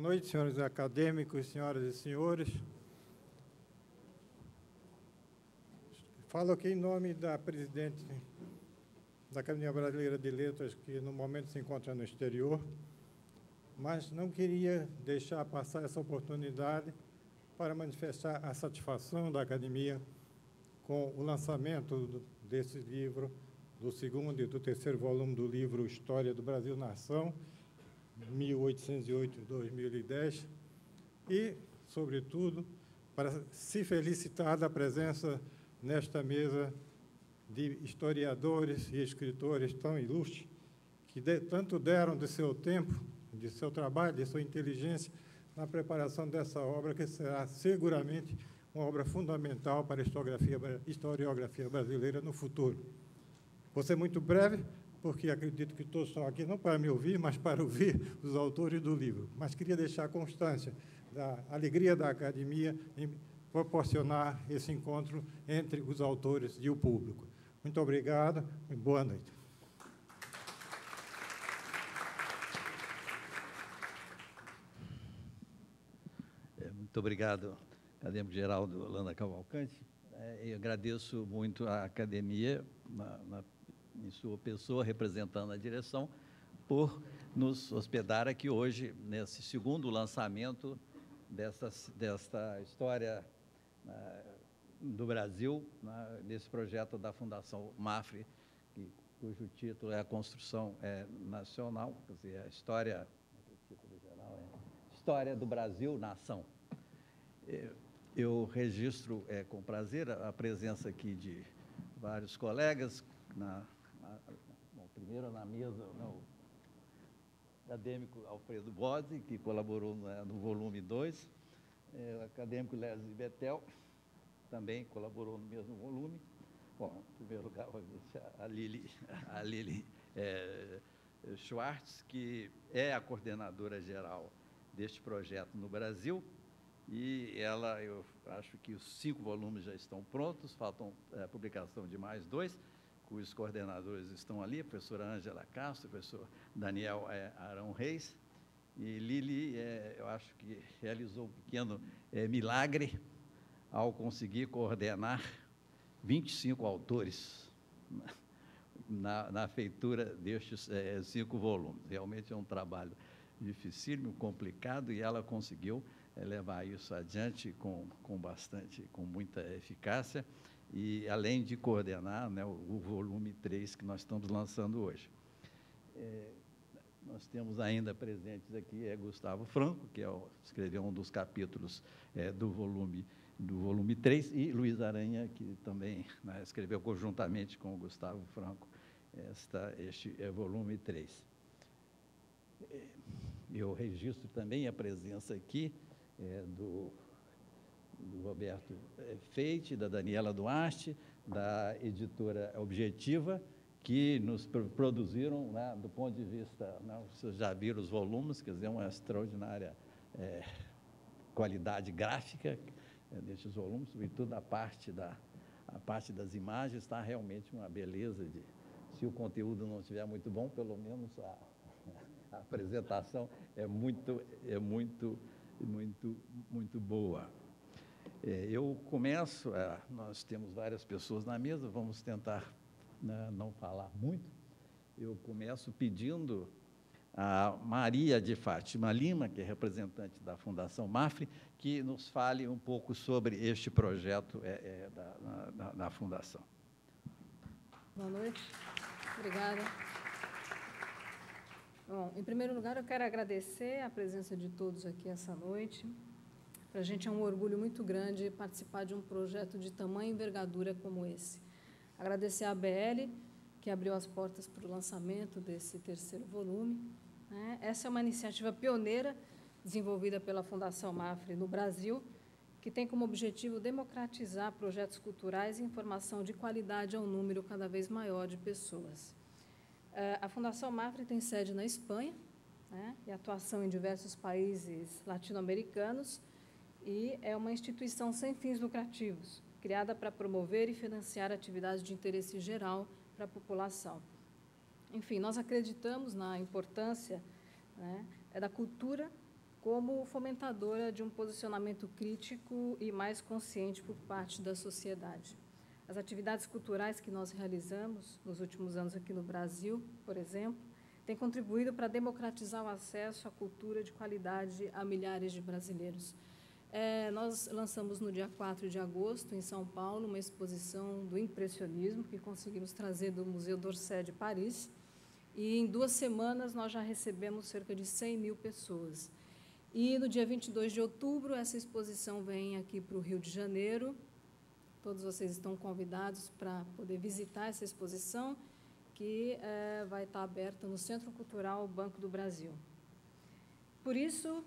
noite, senhores acadêmicos, senhoras e senhores. Falo aqui em nome da presidente da Academia Brasileira de Letras, que no momento se encontra no exterior, mas não queria deixar passar essa oportunidade para manifestar a satisfação da Academia com o lançamento desse livro, do segundo e do terceiro volume do livro História do Brasil Nação, 1808-2010, e, sobretudo, para se felicitar da presença nesta mesa de historiadores e escritores tão ilustres que tanto deram de seu tempo, de seu trabalho, de sua inteligência na preparação dessa obra, que será seguramente uma obra fundamental para a historiografia brasileira no futuro. Vou ser muito breve, porque acredito que todos estão aqui não para me ouvir, mas para ouvir os autores do livro. Mas queria deixar constância da alegria da Academia em proporcionar esse encontro entre os autores e o público. Muito obrigado e boa noite. Muito obrigado, acadêmico Geraldo Holanda Cavalcante. Eu agradeço muito à Academia, em sua pessoa, representando a direção, por nos hospedar aqui hoje, nesse segundo lançamento desta história do Brasil, nesse projeto da Fundação MAFRE, cujo título é a Construção Nacional, quer dizer, a história, o título geral é História do Brasil Nação. Eu registro com prazer a presença aqui de vários colegas, bom, primeiro na mesa, o acadêmico Alfredo Bozzi, que colaborou no volume 2, o acadêmico Leslie Bettel, também colaborou no mesmo volume. Bom, em primeiro lugar, a Lili Schwartz, que é a coordenadora geral deste projeto no Brasil, e eu acho que os 5 volumes já estão prontos, faltam a publicação de mais 2, cujos coordenadores estão ali, a professora Ângela Castro, o professor Daniel Arão Reis, e Lili, eu acho que realizou um pequeno milagre ao conseguir coordenar 25 autores na feitura destes 5 volumes. Realmente é um trabalho dificílimo, complicado, e ela conseguiu levar isso adiante com muita eficácia, e além de coordenar o volume 3 que nós estamos lançando hoje. Nós temos ainda presentes aqui Gustavo Franco, que escreveu um dos capítulos do volume 3, e Luiz Aranha, que também escreveu conjuntamente com o Gustavo Franco este volume 3. Eu registro também a presença aqui do Roberto Feite, da Daniela Duarte, da editora Objetiva, que nos produziram, do ponto de vista, vocês já viram os volumes, quer dizer, uma extraordinária qualidade gráfica destes volumes, sobretudo a parte das imagens, está realmente uma beleza. Se o conteúdo não estiver muito bom, pelo menos a apresentação é muito boa. Eu começo, nós temos várias pessoas na mesa, vamos tentar não falar muito. Eu começo pedindo a Maria de Fátima Lima, que é representante da Fundação MAFRE, que nos fale um pouco sobre este projeto da Fundação. Boa noite. Obrigada. Bom, em primeiro lugar, eu quero agradecer a presença de todos aqui essa noite. Para a gente é um orgulho muito grande participar de um projeto de tamanha envergadura como esse. Agradecer à ABL, que abriu as portas para o lançamento desse terceiro volume. Essa é uma iniciativa pioneira desenvolvida pela Fundação MAFRE no Brasil, que tem como objetivo democratizar projetos culturais e informação de qualidade a um número cada vez maior de pessoas. A Fundação MAFRE tem sede na Espanha, e atuação em diversos países latino-americanos, e é uma instituição sem fins lucrativos, criada para promover e financiar atividades de interesse geral para a população. Enfim, nós acreditamos na importância da cultura como fomentadora de um posicionamento crítico e mais consciente por parte da sociedade. As atividades culturais que nós realizamos nos últimos anos aqui no Brasil, por exemplo, têm contribuído para democratizar o acesso à cultura de qualidade a milhares de brasileiros. Nós lançamos no dia 4 de agosto, em São Paulo, uma exposição do impressionismo que conseguimos trazer do Museu d'Orsay de Paris, e em 2 semanas nós já recebemos cerca de 100 mil pessoas. E no dia 22 de outubro, essa exposição vem aqui para o Rio de Janeiro. Todos vocês estão convidados para poder visitar essa exposição, que vai estar aberta no Centro Cultural Banco do Brasil. Por isso,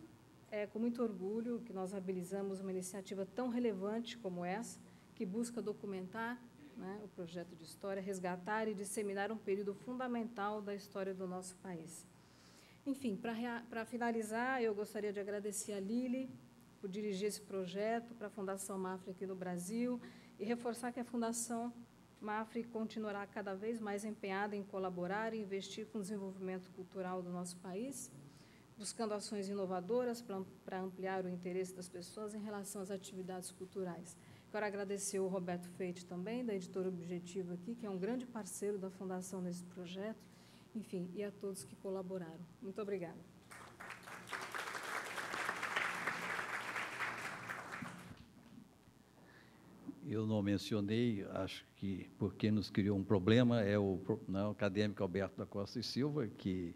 é com muito orgulho que nós habilitamos uma iniciativa tão relevante como essa, que busca documentar, né, o projeto de história, resgatar e disseminar um período fundamental da história do nosso país. Enfim, para finalizar, eu gostaria de agradecer a Lili por dirigir esse projeto para a Fundação MAFRE aqui no Brasil e reforçar que a Fundação MAFRE continuará cada vez mais empenhada em colaborar e investir com o desenvolvimento cultural do nosso país, buscando ações inovadoras para ampliar o interesse das pessoas em relação às atividades culturais. Quero agradecer o Roberto Feite também, da Editora Objetivo aqui, que é um grande parceiro da Fundação nesse projeto, enfim, e a todos que colaboraram. Muito obrigada. Eu não mencionei, acho que porque nos criou um problema, o acadêmico Alberto da Costa e Silva, que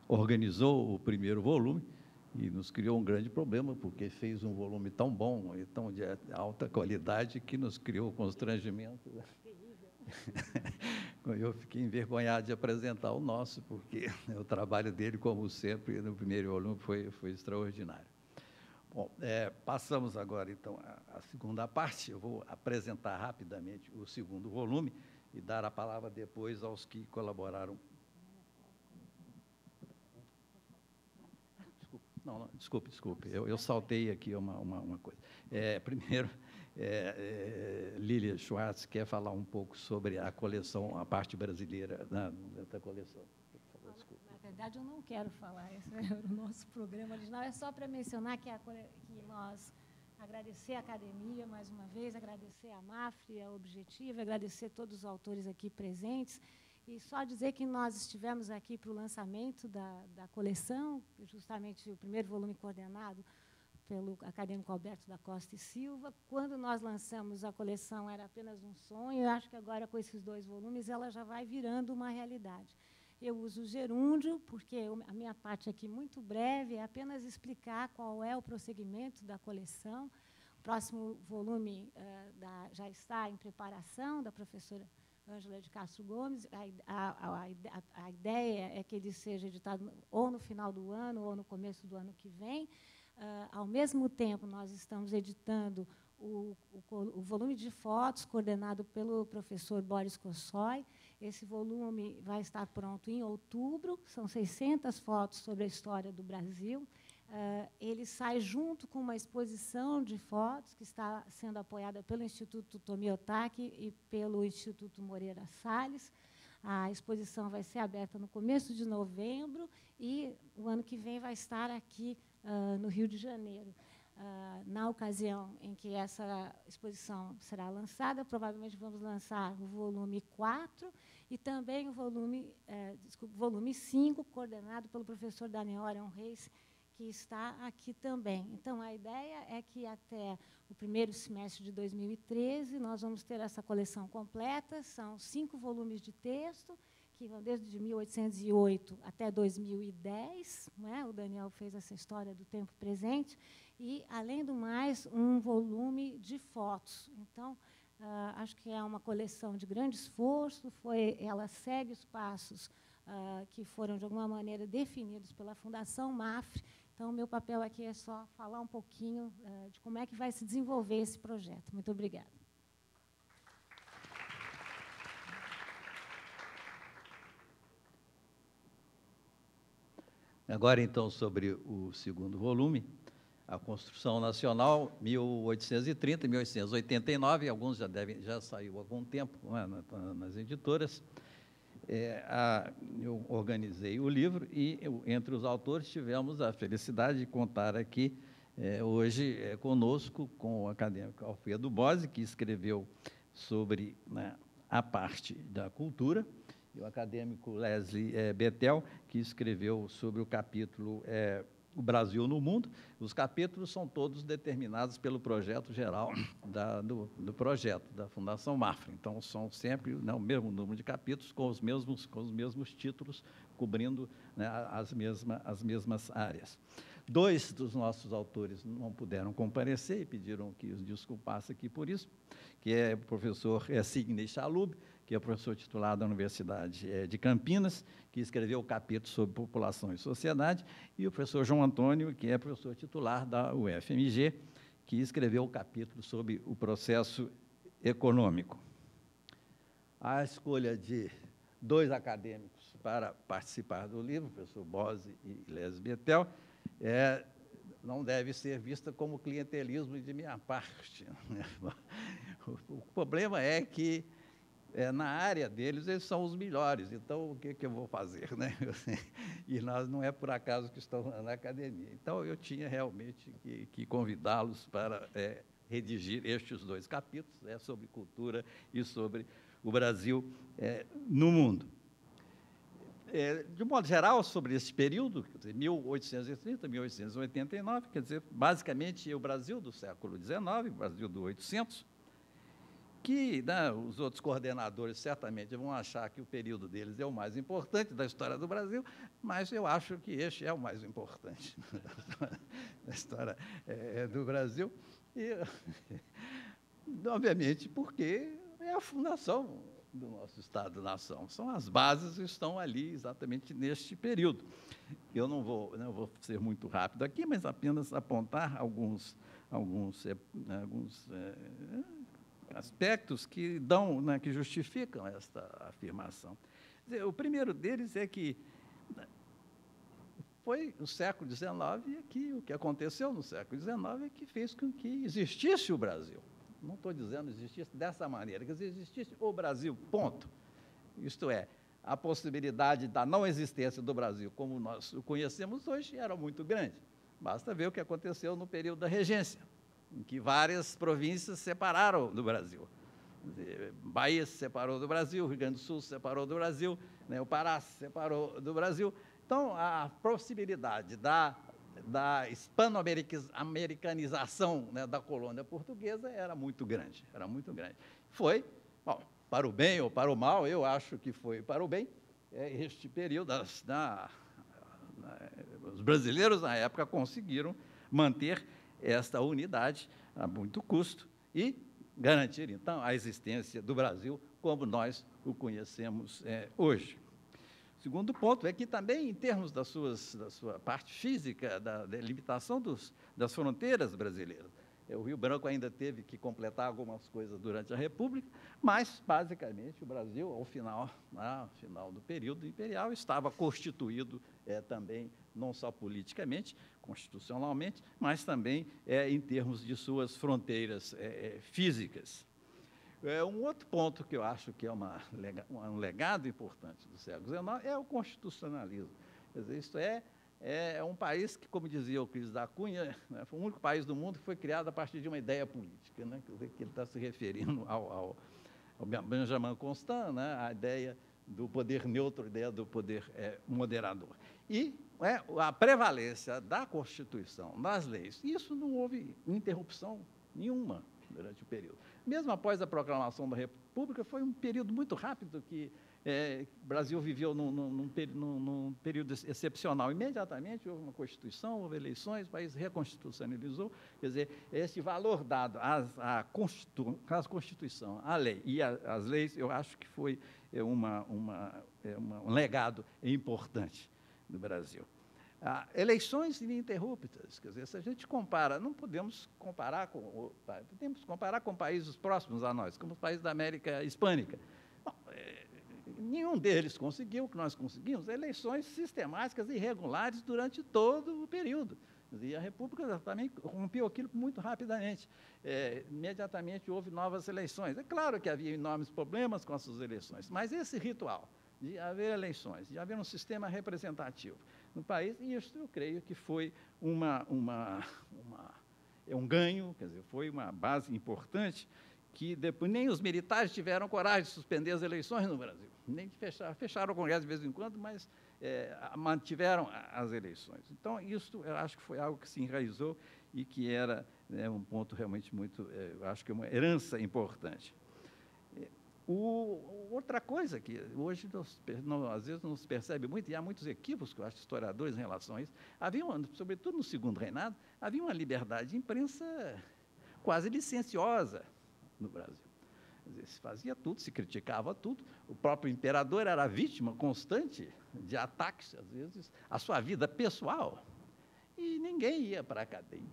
organizou o primeiro volume e nos criou um grande problema, porque fez um volume tão bom e tão de alta qualidade que nos criou constrangimento. Eu fiquei envergonhado de apresentar o nosso, porque o trabalho dele, como sempre, no primeiro volume foi extraordinário. Bom, passamos agora, então, à segunda parte. Eu vou apresentar rapidamente o segundo volume e dar a palavra depois aos que colaboraram. Desculpe. Eu saltei aqui uma coisa. Primeiro, Lília Schwartz quer falar um pouco sobre a coleção, a parte brasileira da coleção. Na verdade, eu não quero falar, esse era o nosso programa original, é só para mencionar que nós agradecer a academia, mais uma vez, agradecer a MAFRE, a Objetivo, agradecer todos os autores aqui presentes, e só dizer que nós estivemos aqui para o lançamento da coleção, justamente o primeiro volume coordenado pelo acadêmico Alberto da Costa e Silva. Quando nós lançamos a coleção, era apenas um sonho, eu acho que agora, com esses 2 volumes, ela já vai virando uma realidade. Eu uso o gerúndio, porque a minha parte aqui, muito breve, é apenas explicar qual é o prosseguimento da coleção. O próximo volume já está em preparação, da professora Ângela de Castro Gomes. A ideia é que ele seja editado ou no final do ano ou no começo do ano que vem. Ao mesmo tempo, nós estamos editando o volume de fotos, coordenado pelo professor Boris Kossoi. Esse volume vai estar pronto em outubro, são 600 fotos sobre a história do Brasil. Ele sai junto com uma exposição de fotos que está sendo apoiada pelo Instituto Tomi Otaki e pelo Instituto Moreira Salles. A exposição vai ser aberta no começo de novembro e o ano que vem vai estar aqui no Rio de Janeiro. Na ocasião em que essa exposição será lançada, provavelmente vamos lançar o volume 4 e também o volume 5, coordenado pelo professor Daniel Arão Reis, que está aqui também. Então, a ideia é que até o primeiro semestre de 2013 nós vamos ter essa coleção completa. São 5 volumes de texto, que vão desde 1808 até 2010. Não é? O Daniel fez essa história do tempo presente. E, além do mais, um volume de fotos. Então, acho que é uma coleção de grande esforço. Ela segue os passos que foram, de alguma maneira, definidos pela Fundação MAFRE. Então, o meu papel aqui é só falar um pouquinho de como é que vai se desenvolver esse projeto. Muito obrigada. Agora, então, sobre o segundo volume, a Construção Nacional, 1830, 1889, alguns já saiu há algum tempo, não é, nas editoras. eu organizei o livro e, entre os autores, tivemos a felicidade de contar aqui, hoje, conosco, com o acadêmico Alfredo Bose, que escreveu sobre, né, a parte da cultura, e o acadêmico Leslie Bethel, que escreveu sobre o capítulo O Brasil no Mundo. Os capítulos são todos determinados pelo projeto geral do projeto da Fundação Mafra. Então, são sempre, né, o mesmo número de capítulos, com os mesmos títulos, cobrindo, né, as mesmas áreas. 2 dos nossos autores não puderam comparecer e pediram que os desculpasse aqui por isso, que é o professor Sidney Chalub, que é professor titular da Universidade de Campinas, que escreveu o capítulo sobre população e sociedade, e o professor João Antônio, que é professor titular da UFMG, que escreveu o capítulo sobre o processo econômico. A escolha de 2 acadêmicos para participar do livro, o professor Bose e Leslie Bethel, não deve ser vista como clientelismo de minha parte. O problema é que, na área deles, eles são os melhores, então o que eu vou fazer, né? E nós não é por acaso que estão na academia. Então, eu tinha realmente que convidá-los para redigir estes 2 capítulos, sobre cultura e sobre o Brasil no mundo. De modo geral, sobre esse período, quer dizer, 1830, 1889, quer dizer, basicamente, o Brasil do século XIX, o Brasil do 800, que, né, os outros coordenadores certamente vão achar que o período deles é o mais importante da história do Brasil, mas eu acho que este é o mais importante da história do Brasil, e, obviamente, porque é a fundação do nosso Estado-nação. São as bases que estão ali exatamente neste período. Eu não vou ser muito rápido aqui, mas apenas apontar alguns aspectos que dão, né, que justificam esta afirmação. O primeiro deles é que foi o século XIX que o que aconteceu no século XIX é que fez com que existisse o Brasil. Não estou dizendo existisse dessa maneira, que existisse o Brasil, ponto. Isto é, a possibilidade da não existência do Brasil, como nós o conhecemos hoje, era muito grande. Basta ver o que aconteceu no período da regência, em que várias províncias se separaram do Brasil. Bahia se separou do Brasil, o Rio Grande do Sul se separou do Brasil, né, o Pará se separou do Brasil. Então, a possibilidade da hispano-americanização, né, da colônia portuguesa era muito grande, Foi, bom, para o bem ou para o mal, eu acho que foi para o bem, este período, os brasileiros, na época, conseguiram manter esta unidade a muito custo e garantir, então, a existência do Brasil como nós o conhecemos hoje. O segundo ponto é que também, em termos da sua parte física, da delimitação das fronteiras brasileiras, o Rio Branco ainda teve que completar algumas coisas durante a República, mas, basicamente, o Brasil, ao final do período imperial, estava constituído também, não só politicamente, constitucionalmente, mas também em termos de suas fronteiras físicas. Um outro ponto que eu acho que é um legado importante do século XIX é o constitucionalismo. Quer dizer, isto é um país que, como dizia Euclides da Cunha, né, foi o único país do mundo que foi criado a partir de uma ideia política, né, quer dizer, que ele está se referindo ao Benjamin Constant, né, a ideia do poder neutro, a ideia do poder moderador. E a prevalência da Constituição, das leis, isso não houve interrupção nenhuma durante o período. Mesmo após a proclamação da República, foi um período muito rápido que o Brasil viveu num período excepcional. Imediatamente houve uma Constituição, houve eleições, o país reconstitucionalizou. Quer dizer, esse valor dado à Constituição, à lei e às leis, eu acho que foi um legado importante do Brasil. Eleições ininterruptas, quer dizer, se a gente compara, não podemos comparar com países próximos a nós, como os países da América Hispânica. Bom, nenhum deles conseguiu o que nós conseguimos, eleições sistemáticas e regulares durante todo o período. E a República também rompeu aquilo muito rapidamente. Imediatamente houve novas eleições. É claro que havia enormes problemas com essas eleições, mas esse ritual de haver eleições, de haver um sistema representativo no país, e isso eu creio que foi um ganho, quer dizer, foi uma base importante que depois nem os militares tiveram coragem de suspender as eleições no Brasil, nem de fecharam o Congresso de vez em quando, mas mantiveram as eleições. Então, isso eu acho que foi algo que se enraizou e que era, né, um ponto realmente muito, eu acho que é uma herança importante. Outra coisa que hoje, às vezes, não se percebe muito, e há muitos equívocos, que eu acho, historiadores em relação a isso, sobretudo no segundo reinado, havia uma liberdade de imprensa quase licenciosa no Brasil. Quer dizer, se fazia tudo, se criticava tudo, o próprio imperador era vítima constante de ataques, às vezes, à sua vida pessoal, e ninguém ia para a cadeia.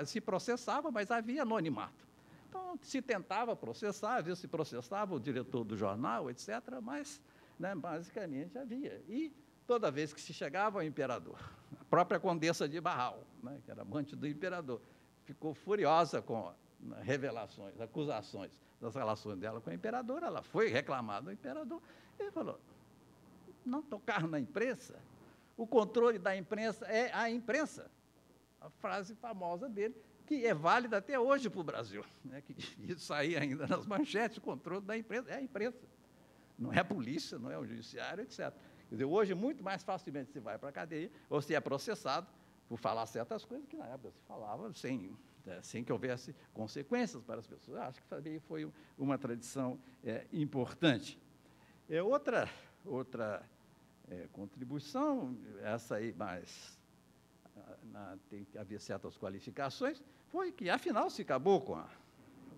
Se processava, mas havia anonimato. Então, se tentava processar, às vezes se processava o diretor do jornal, etc., mas, né, basicamente havia. E toda vez que se chegava ao imperador, a própria Condessa de Barral, né, que era amante do imperador, ficou furiosa com revelações, acusações das relações dela com o imperador, ela foi reclamar do imperador, ele falou, não tocar na imprensa, o controle da imprensa é a imprensa. A frase famosa dele, que é válida até hoje para o Brasil, né, que devia sair ainda nas manchetes, o controle da imprensa é a imprensa, não é a polícia, não é o judiciário, etc. Quer dizer, hoje, muito mais facilmente se vai para a cadeia, ou se é processado por falar certas coisas que na época se falava sem que houvesse consequências para as pessoas. Eu acho que também foi uma tradição importante. Outra contribuição, essa aí mais... tem que haver certas qualificações, foi que, afinal, se acabou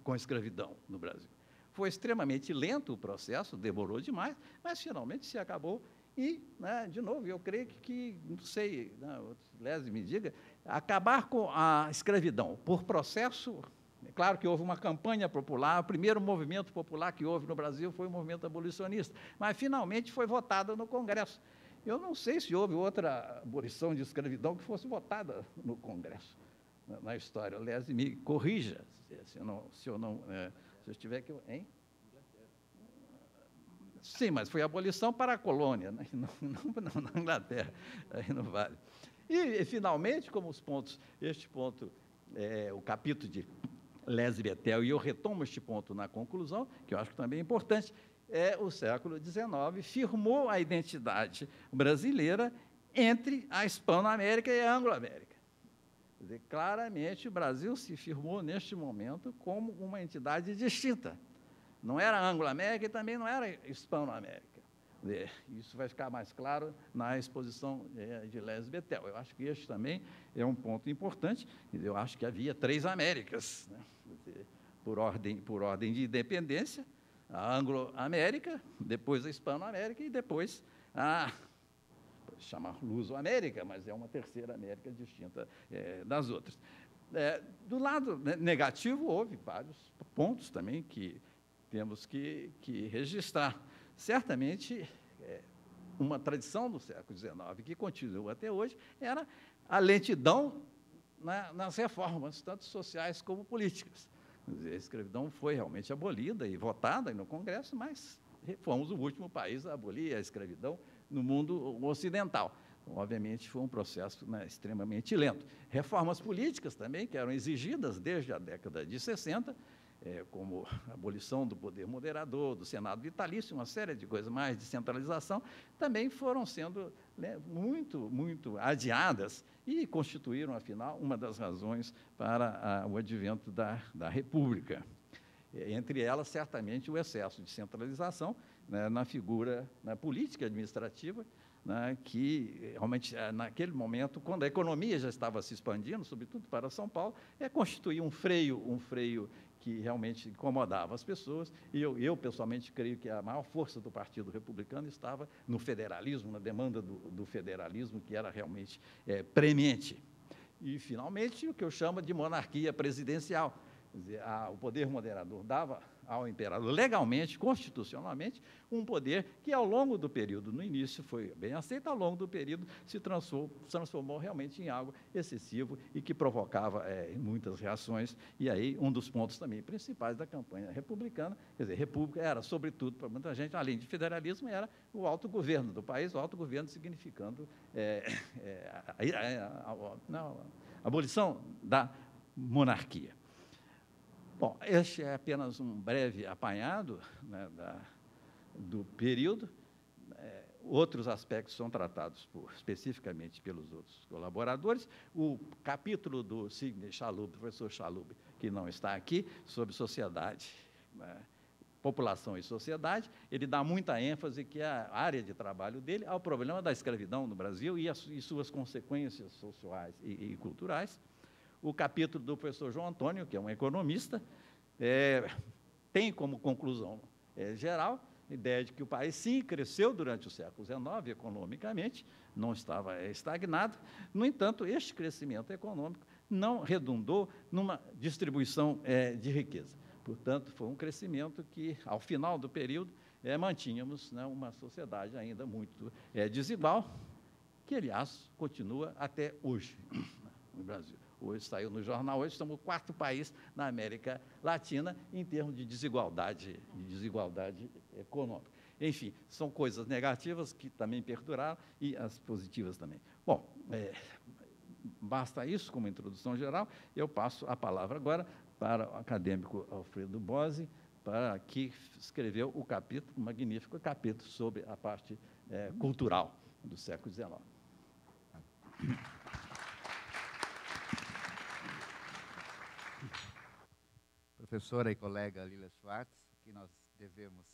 com a escravidão no Brasil. Foi extremamente lento o processo, demorou demais, mas, finalmente, se acabou. E, né, de novo, eu creio que não sei, né, Lese me diga, acabar com a escravidão por processo... É claro que houve uma campanha popular, o primeiro movimento popular que houve no Brasil foi o movimento abolicionista, mas, finalmente, foi votada no Congresso. Eu não sei se houve outra abolição de escravidão que fosse votada no Congresso, na história. Aliás, me corrija, se eu estiver aqui... Hein? Sim, mas foi abolição para a colônia, né? não na Inglaterra, aí não vale. E, finalmente, como este ponto, o capítulo de Lese Bethel, e eu retomo este ponto na conclusão, que eu acho que também é importante, o século XIX firmou a identidade brasileira entre a Hispano-América e a Anglo-América. Quer dizer, claramente, o Brasil se firmou, neste momento, como uma entidade distinta. Não era Anglo-América e também não era Hispano-América. Isso vai ficar mais claro na exposição de Lese Bethel. Eu acho que este também é um ponto importante. Eu acho que havia 3 Américas, né? por ordem de independência, a Anglo-América, depois a Hispano-América e depois a chamar Luso-América, mas é uma terceira América distinta das outras. Do lado negativo, houve vários pontos também que temos que registrar. Certamente, uma tradição do século XIX, que continua até hoje, era a lentidão nas reformas, tanto sociais como políticas. Quer dizer, a escravidão foi realmente abolida e votada no Congresso, mas fomos o último país a abolir a escravidão no mundo ocidental. Então, obviamente, foi um processo, né, extremamente lento. Reformas políticas também, que eram exigidas desde a década de 60, como a abolição do poder moderador, do Senado vitalício, uma série de coisas mais, de centralização, também foram sendo, né, muito adiadas e constituíram, afinal, uma das razões para o advento da República. Entre elas, certamente, o excesso de centralização, né, na figura política administrativa, né, que realmente, naquele momento, quando a economia já estava se expandindo, sobretudo para São Paulo, constituía um freio que realmente incomodava as pessoas, e eu pessoalmente creio que a maior força do Partido Republicano estava no federalismo, na demanda do federalismo, que era realmente premente. E, finalmente, o que eu chamo de monarquia presidencial. Quer dizer, o poder moderador dava ao imperador, legalmente, constitucionalmente, um poder que, ao longo do período, no início foi bem aceito, ao longo do período se transformou realmente em algo excessivo e que provocava muitas reações. E aí, um dos pontos também principais da campanha republicana, quer dizer, república era, sobretudo, para muita gente, além de federalismo, era o autogoverno do país, o autogoverno significando a abolição da monarquia. Bom, este é apenas um breve apanhado, né, do período. Outros aspectos são tratados especificamente pelos outros colaboradores. O capítulo do Sidney Chalub, professor Chalub, que não está aqui, sobre sociedade, população e sociedade, ele dá muita ênfase que a área de trabalho dele ao problema da escravidão no Brasil e suas consequências sociais e culturais. O capítulo do professor João Antônio, que é um economista, tem como conclusão geral a ideia de que o país, sim, cresceu durante o século XIX economicamente, não estava estagnado. No entanto, este crescimento econômico não redundou numa distribuição de riqueza. Portanto, foi um crescimento que, ao final do período, mantínhamos, né, uma sociedade ainda muito desigual, que, aliás, continua até hoje no Brasil. Hoje saiu no jornal, hoje somos o 4º país na América Latina em termos de desigualdade econômica. Enfim, são coisas negativas que também perduraram e as positivas também. Bom, basta isso como introdução geral. Eu passo a palavra agora para o acadêmico Alfredo Bose, que escreveu o capítulo, um magnífico capítulo sobre a parte cultural do século XIX. Professora e colega Lila Schwartz, que nós devemos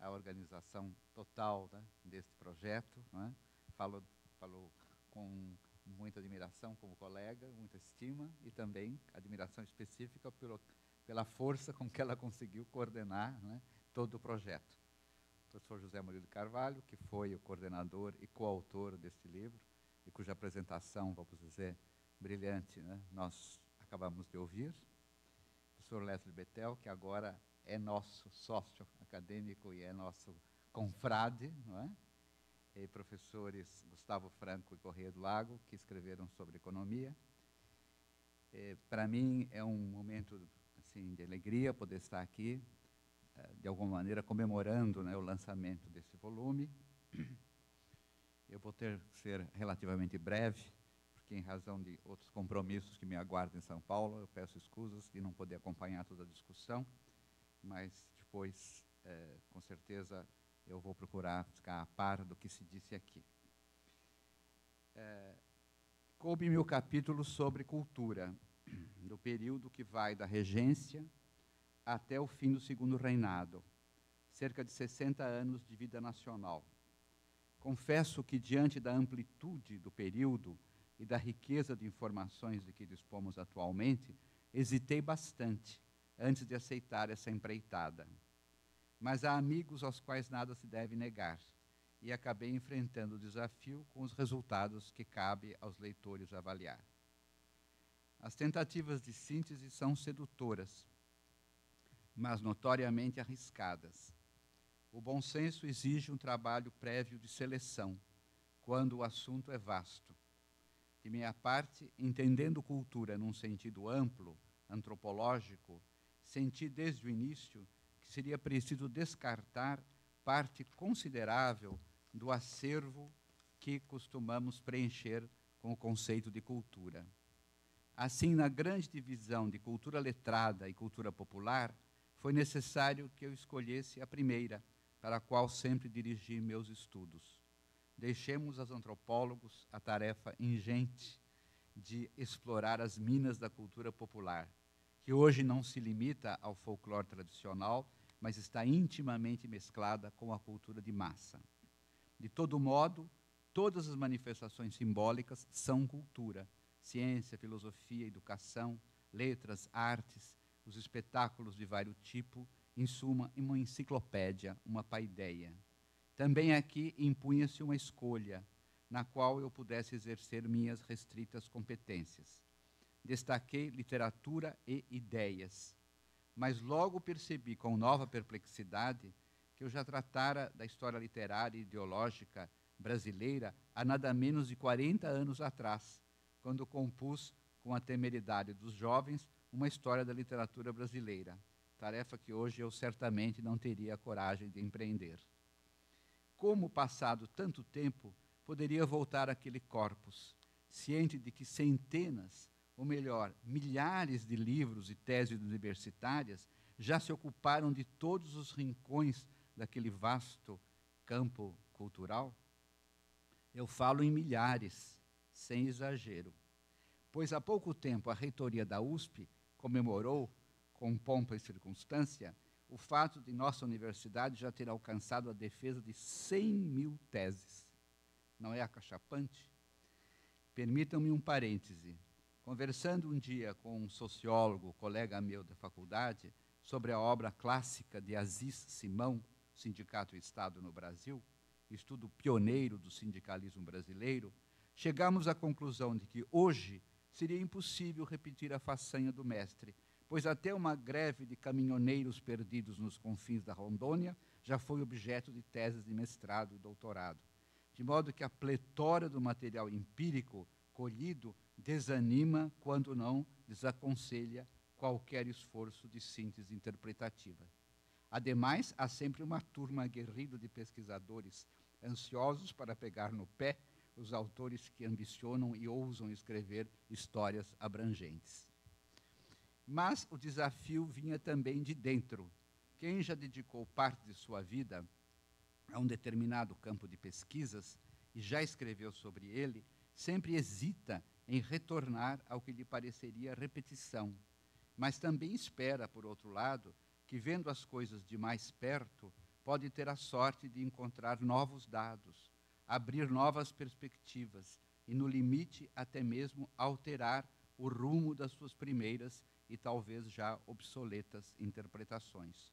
a organização total, né, deste projeto, né? Falou com muita admiração como colega, muita estima e também admiração específica pela força com que ela conseguiu coordenar, né, todo o projeto. O professor José Murilo Carvalho, que foi o coordenador e coautor deste livro, e cuja apresentação, vamos dizer, brilhante, né, nós acabamos de ouvir. Professor Leslie Bettel, que agora é nosso sócio acadêmico e é nosso confrade, não é? E professores Gustavo Franco e Corrêa do Lago, que escreveram sobre economia. Para mim é um momento assim, de alegria poder estar aqui, de alguma maneira comemorando, né, o lançamento desse volume. Eu vou ser relativamente breve, porque em razão de outros compromissos que me aguardam em São Paulo, eu peço escusas de não poder acompanhar toda a discussão, mas depois, com certeza, eu vou procurar ficar a par do que se disse aqui. Coube-me o capítulo sobre cultura, do período que vai da regência até o fim do segundo reinado, cerca de 60 anos de vida nacional. Confesso que, diante da amplitude do período e da riqueza de informações de que dispomos atualmente, hesitei bastante antes de aceitar essa empreitada. Mas há amigos aos quais nada se deve negar, e acabei enfrentando o desafio com os resultados que cabe aos leitores avaliar. As tentativas de síntese são sedutoras, mas notoriamente arriscadas. O bom senso exige um trabalho prévio de seleção, quando o assunto é vasto. De minha parte, entendendo cultura num sentido amplo, antropológico, senti desde o início que seria preciso descartar parte considerável do acervo que costumamos preencher com o conceito de cultura. Assim, na grande divisão de cultura letrada e cultura popular, foi necessário que eu escolhesse a primeira, para a qual sempre dirigi meus estudos. Deixemos aos antropólogos a tarefa ingente de explorar as minas da cultura popular, que hoje não se limita ao folclore tradicional, mas está intimamente mesclada com a cultura de massa. De todo modo, todas as manifestações simbólicas são cultura: ciência, filosofia, educação, letras, artes, os espetáculos de vários tipos, em suma, uma enciclopédia, uma paideia. Também aqui impunha-se uma escolha, na qual eu pudesse exercer minhas restritas competências. destaquei literatura e ideias. Mas logo percebi, com nova perplexidade, que eu já tratara da história literária e ideológica brasileira há nada menos de 40 anos atrás, quando compus, com a temeridade dos jovens, uma história da literatura brasileira, tarefa que hoje eu certamente não teria a coragem de empreender. Como, passado tanto tempo, poderia voltar àquele corpus, ciente de que centenas, ou melhor, milhares de livros e teses universitárias já se ocuparam de todos os rincões daquele vasto campo cultural? Eu falo em milhares, sem exagero, pois há pouco tempo a reitoria da USP comemorou, com pompa e circunstância, o fato de nossa universidade já ter alcançado a defesa de 100.000 teses. Não é acachapante? Permitam-me um parêntese. Conversando um dia com um sociólogo, colega meu da faculdade, sobre a obra clássica de Aziz Simão, Sindicato e Estado no Brasil, estudo pioneiro do sindicalismo brasileiro, chegamos à conclusão de que hoje seria impossível repetir a façanha do mestre, pois até uma greve de caminhoneiros perdidos nos confins da Rondônia já foi objeto de teses de mestrado e doutorado. De modo que a pletora do material empírico colhido desanima, quando não desaconselha, qualquer esforço de síntese interpretativa. Ademais, há sempre uma turma aguerrida de pesquisadores ansiosos para pegar no pé os autores que ambicionam e ousam escrever histórias abrangentes. Mas o desafio vinha também de dentro. Quem já dedicou parte de sua vida a um determinado campo de pesquisas e já escreveu sobre ele, sempre hesita em retornar ao que lhe pareceria repetição, mas também espera, por outro lado, que, vendo as coisas de mais perto, pode ter a sorte de encontrar novos dados, abrir novas perspectivas e, no limite, até mesmo alterar o rumo das suas primeiras e talvez já obsoletas interpretações.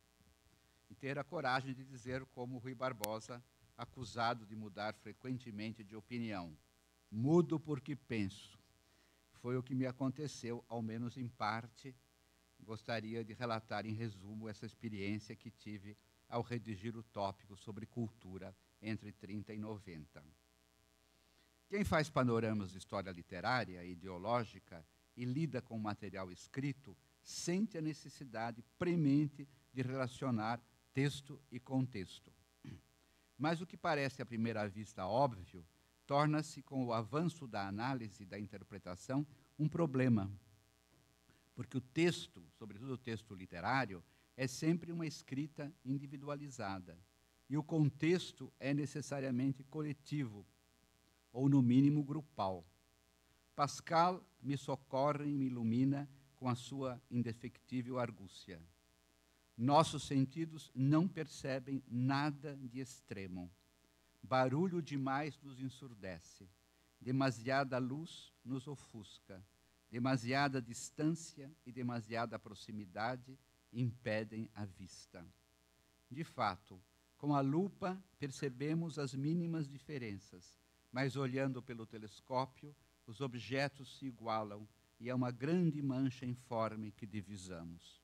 E ter a coragem de dizer, como Rui Barbosa, acusado de mudar frequentemente de opinião: mudo porque penso. Foi o que me aconteceu, ao menos em parte. Gostaria de relatar em resumo essa experiência que tive ao redigir o tópico sobre cultura entre 30 e 90. Quem faz panoramas de história literária e ideológica e lida com material escrito sente a necessidade premente de relacionar texto e contexto. Mas o que parece à primeira vista óbvio torna-se, com o avanço da análise e da interpretação, um problema. Porque o texto, sobretudo o texto literário, é sempre uma escrita individualizada. E o contexto é necessariamente coletivo, ou no mínimo grupal. Pascal me socorre e me ilumina com a sua indefectível argúcia. Nossos sentidos não percebem nada de extremo. Barulho demais nos ensurdece. Demasiada luz nos ofusca. Demasiada distância e demasiada proximidade impedem a vista. De fato, com a lupa percebemos as mínimas diferenças, mas olhando pelo telescópio, os objetos se igualam e é uma grande mancha informe que divisamos.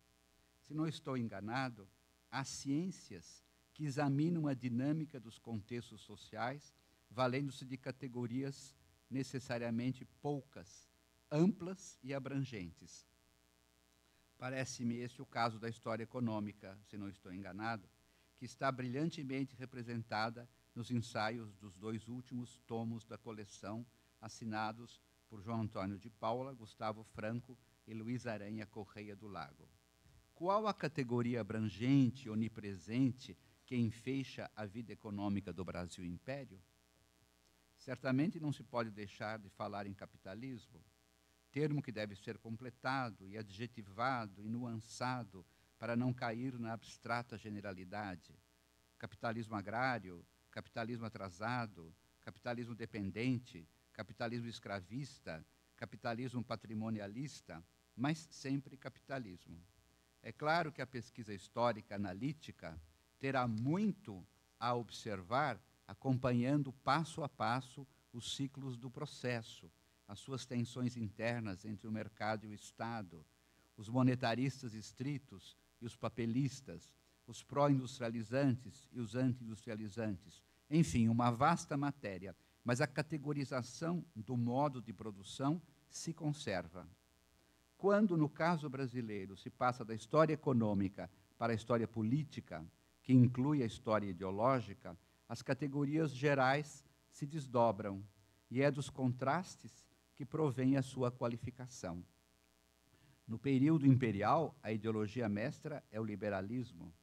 Se não estou enganado, há ciências que examinam a dinâmica dos contextos sociais, valendo-se de categorias necessariamente poucas, amplas e abrangentes. Parece-me esse o caso da história econômica, se não estou enganado, que está brilhantemente representada nos ensaios dos 2 últimos tomos da coleção, assinados por João Antônio de Paula, Gustavo Franco e Luiz Aranha Correia do Lago. Qual a categoria abrangente e onipresente que enfeixa a vida econômica do Brasil Império? Certamente não se pode deixar de falar em capitalismo, termo que deve ser completado e adjetivado e nuançado para não cair na abstrata generalidade. Capitalismo agrário, capitalismo atrasado, capitalismo dependente, capitalismo escravista, capitalismo patrimonialista, mas sempre capitalismo. É claro que a pesquisa histórica analítica terá muito a observar, acompanhando passo a passo os ciclos do processo, as suas tensões internas entre o mercado e o Estado, os monetaristas estritos e os papelistas, os pró-industrializantes e os anti-industrializantes, enfim, uma vasta matéria, mas a categorização do modo de produção se conserva. Quando, no caso brasileiro, se passa da história econômica para a história política, que inclui a história ideológica, as categorias gerais se desdobram, e é dos contrastes que provém a sua qualificação. No período imperial, a ideologia mestra é o liberalismo,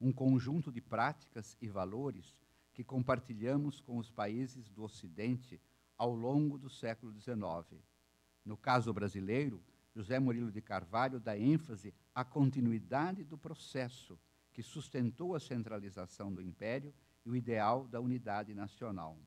um conjunto de práticas e valores que compartilhamos com os países do Ocidente ao longo do século XIX. No caso brasileiro, José Murilo de Carvalho dá ênfase à continuidade do processo que sustentou a centralização do império e o ideal da unidade nacional.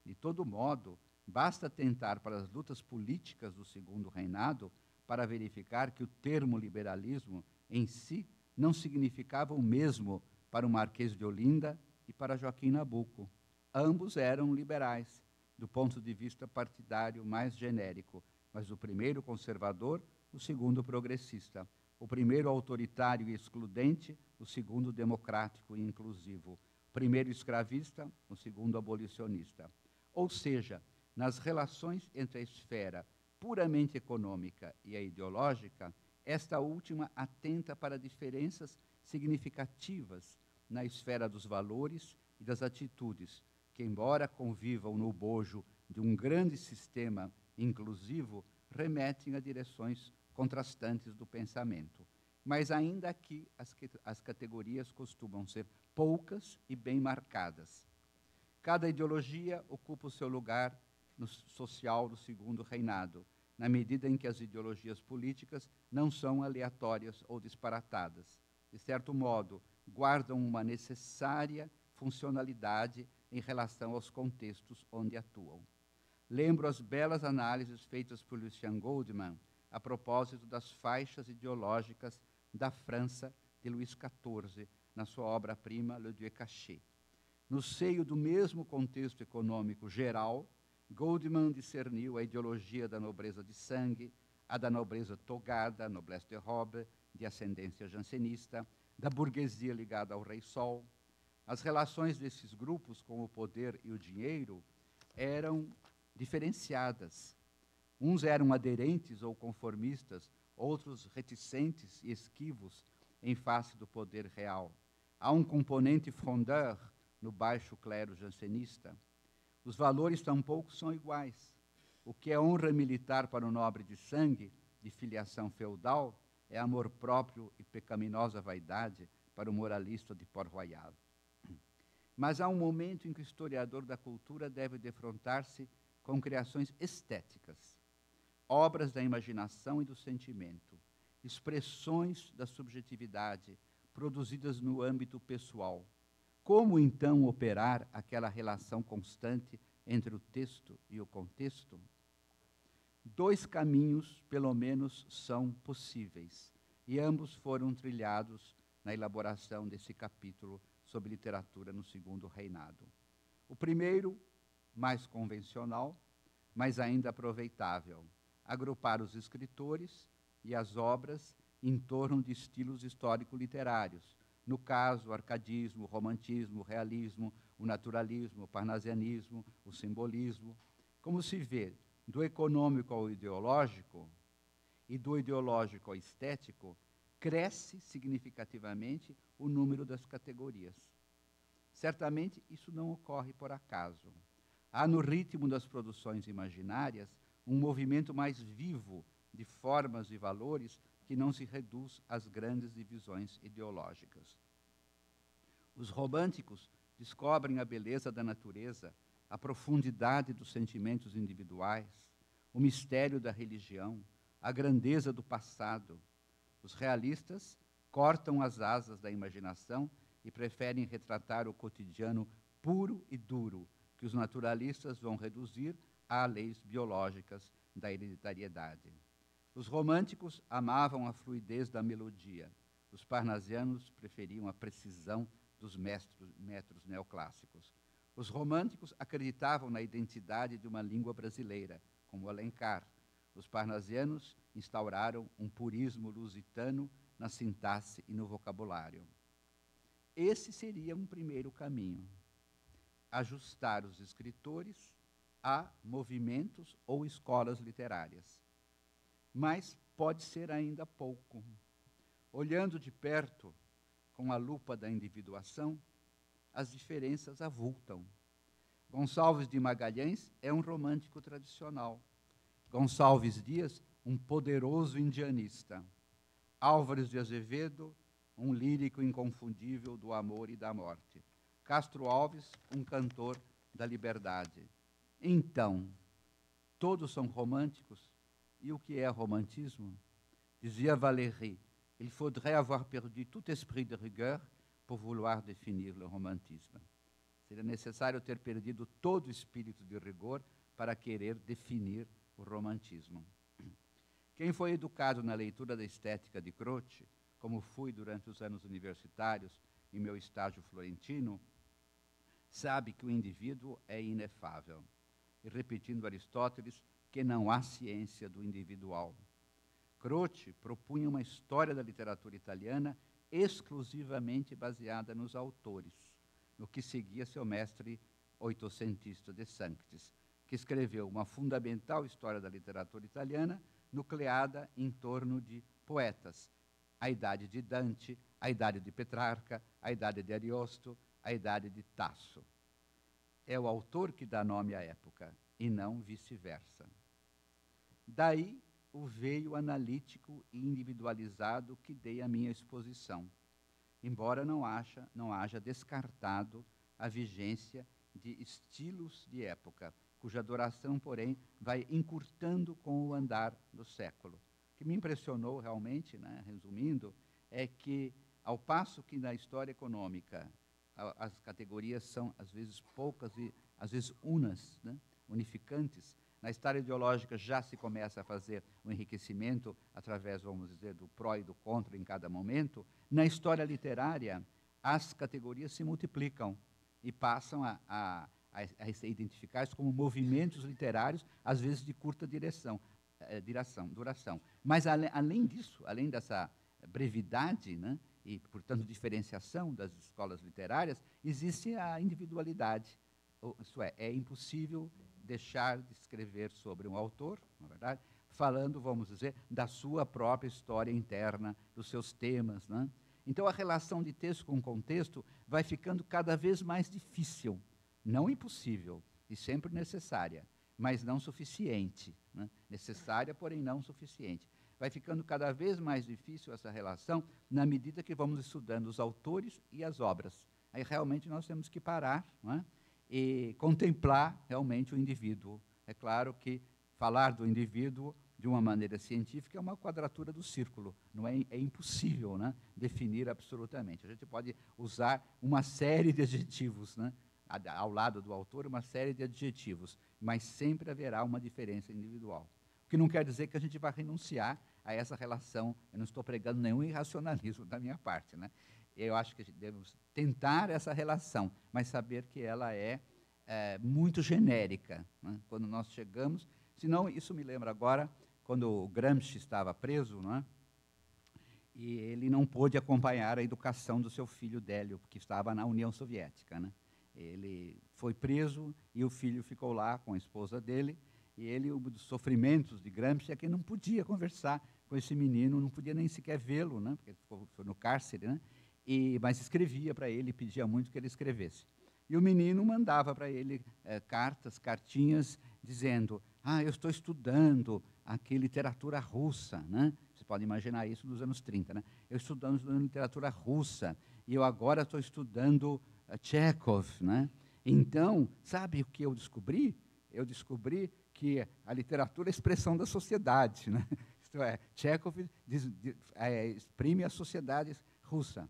De todo modo, basta atentar para as lutas políticas do Segundo Reinado para verificar que o termo liberalismo em si não significava o mesmo para o Marquês de Olinda e para Joaquim Nabuco. Ambos eram liberais, do ponto de vista partidário mais genérico, mas o primeiro conservador, o segundo progressista. O primeiro autoritário e excludente, o segundo democrático e inclusivo. O primeiro escravista, o segundo abolicionista. Ou seja, nas relações entre a esfera puramente econômica e a ideológica, esta última atenta para diferenças significativas na esfera dos valores e das atitudes, que, embora convivam no bojo de um grande sistema inclusivo, remetem a direções contrastantes do pensamento. Mas ainda aqui as categorias costumam ser poucas e bem marcadas. Cada ideologia ocupa o seu lugar no social do Segundo Reinado, na medida em que as ideologias políticas não são aleatórias ou disparatadas. De certo modo, guardam uma necessária funcionalidade em relação aos contextos onde atuam. Lembro as belas análises feitas por Lucien Goldman a propósito das faixas ideológicas da França de Luís XIV, na sua obra-prima Le Dieu caché. No seio do mesmo contexto econômico geral, Goldman discerniu a ideologia da nobreza de sangue, a da nobreza togada, noblesse de robe, de ascendência jansenista, da burguesia ligada ao rei Sol. As relações desses grupos com o poder e o dinheiro eram diferenciadas. Uns eram aderentes ou conformistas, outros reticentes e esquivos em face do poder real. Há um componente frondeur no baixo clero jansenista. Os valores tampouco são iguais. O que é honra militar para o nobre de sangue, de filiação feudal, é amor próprio e pecaminosa vaidade para o moralista de Port-Royal. Mas há um momento em que o historiador da cultura deve defrontar-se com criações estéticas, obras da imaginação e do sentimento, expressões da subjetividade produzidas no âmbito pessoal. Como, então, operar aquela relação constante entre o texto e o contexto? Dois caminhos, pelo menos, são possíveis, e ambos foram trilhados na elaboração desse capítulo sobre literatura no Segundo Reinado. O primeiro, mais convencional, mas ainda aproveitável, agrupar os escritores e as obras em torno de estilos histórico-literários, no caso, o arcadismo, o romantismo, o realismo, o naturalismo, o parnasianismo, o simbolismo. Como se vê, do econômico ao ideológico e do ideológico ao estético, cresce significativamente o número das categorias. Certamente, isso não ocorre por acaso. Há no ritmo das produções imaginárias um movimento mais vivo de formas e valores que não se reduz às grandes divisões ideológicas. Os românticos descobrem a beleza da natureza, a profundidade dos sentimentos individuais, o mistério da religião, a grandeza do passado. Os realistas cortam as asas da imaginação e preferem retratar o cotidiano puro e duro, que os naturalistas vão reduzir a leis biológicas da hereditariedade. Os românticos amavam a fluidez da melodia. Os parnasianos preferiam a precisão dos metros neoclássicos. Os românticos acreditavam na identidade de uma língua brasileira, como Alencar. Os parnasianos instauraram um purismo lusitano na sintaxe e no vocabulário. Esse seria um primeiro caminho. Ajustar os escritores a movimentos ou escolas literárias. Mas pode ser ainda pouco. Olhando de perto, com a lupa da individuação, as diferenças avultam. Gonçalves de Magalhães é um romântico tradicional. Gonçalves Dias, um poderoso indianista. Álvares de Azevedo, um lírico inconfundível do amor e da morte. Castro Alves, um cantor da liberdade. Então, todos são românticos? E o que é romantismo? Dizia Valéry, il faudrait avoir perdu tout esprit de rigueur pour vouloir définir le romantisme. Seria necessário ter perdido todo o espírito de rigor para querer definir o romantismo. Quem foi educado na leitura da estética de Croce, como fui durante os anos universitários, em meu estágio florentino, sabe que o indivíduo é inefável. E repetindo Aristóteles, que não há ciência do individual. Croce propunha uma história da literatura italiana exclusivamente baseada nos autores, no que seguia seu mestre oitocentista De Sanctis, que escreveu uma fundamental história da literatura italiana nucleada em torno de poetas, a idade de Dante, a idade de Petrarca, a idade de Ariosto, a idade de Tasso. É o autor que dá nome à época, e não vice-versa. Daí o veio analítico e individualizado que dei à minha exposição, embora não haja descartado a vigência de estilos de época, cuja duração, porém, vai encurtando com o andar do século. O que me impressionou realmente, né, resumindo, é que, ao passo que na história econômica as categorias são, às vezes, poucas e, às vezes, unas, né, unificantes, na história ideológica já se começa a fazer um enriquecimento através, vamos dizer, do pró e do contra em cada momento. Na história literária, as categorias se multiplicam e passam a ser identificados como movimentos literários, às vezes de curta duração. Mas, além disso, além dessa brevidade, né, e, portanto, diferenciação das escolas literárias, existe a individualidade. Isto é impossível deixar de escrever sobre um autor, na verdade, falando, vamos dizer, da sua própria história interna, dos seus temas, né? Então, a relação de texto com contexto vai ficando cada vez mais difícil, não impossível, e sempre necessária, mas não suficiente, né? Necessária, porém não suficiente. Vai ficando cada vez mais difícil essa relação na medida que vamos estudando os autores e as obras. Aí, realmente, nós temos que parar, não é? E contemplar realmente o indivíduo. É claro que falar do indivíduo de uma maneira científica é uma quadratura do círculo, não é impossível, né, definir absolutamente. A gente pode usar uma série de adjetivos, né, ao lado do autor, uma série de adjetivos, mas sempre haverá uma diferença individual. O que não quer dizer que a gente vai renunciar a essa relação. Eu não estou pregando nenhum irracionalismo da minha parte, né? Eu acho que devemos tentar essa relação, mas saber que ela é muito genérica, né, quando nós chegamos. Senão, isso me lembra agora, quando o Gramsci estava preso, né, e ele não pôde acompanhar a educação do seu filho Délio, porque estava na União Soviética, né. Ele foi preso e o filho ficou lá com a esposa dele, e ele, um dos sofrimentos de Gramsci é que não podia conversar com esse menino, não podia nem sequer vê-lo, né, porque ele foi no cárcere, né. Mas escrevia para ele, pedia muito que ele escrevesse. E o menino mandava para ele cartinhas, dizendo: eu estou estudando aqui literatura russa, né? Você pode imaginar isso nos anos 30, né? Eu estudando literatura russa, e eu agora estou estudando Chekhov, né? Então, sabe o que eu descobri? Eu descobri que a literatura é a expressão da sociedade, né? Isto é, Chekhov exprime a sociedade russa.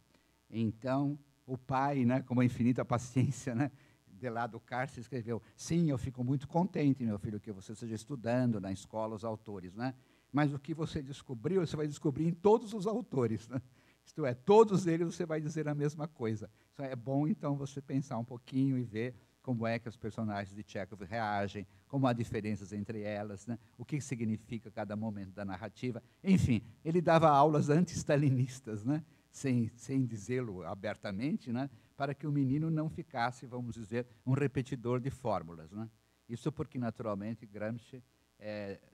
Então, o pai, né, com uma infinita paciência, né, de lá do cárcere, escreveu: sim, eu fico muito contente, meu filho, que você esteja estudando na escola os autores, né? Mas o que você descobriu, você vai descobrir em todos os autores, né? Isto é, todos eles você vai dizer a mesma coisa. Isso é bom, então, você pensar um pouquinho e ver como é que os personagens de Chekhov reagem, como há diferenças entre elas, né? O que significa cada momento da narrativa. Enfim, ele dava aulas anti-stalinistas, né? sem dizê-lo abertamente, né? Para que o menino não ficasse, vamos dizer, um repetidor de fórmulas, né? Isso porque, naturalmente, Gramsci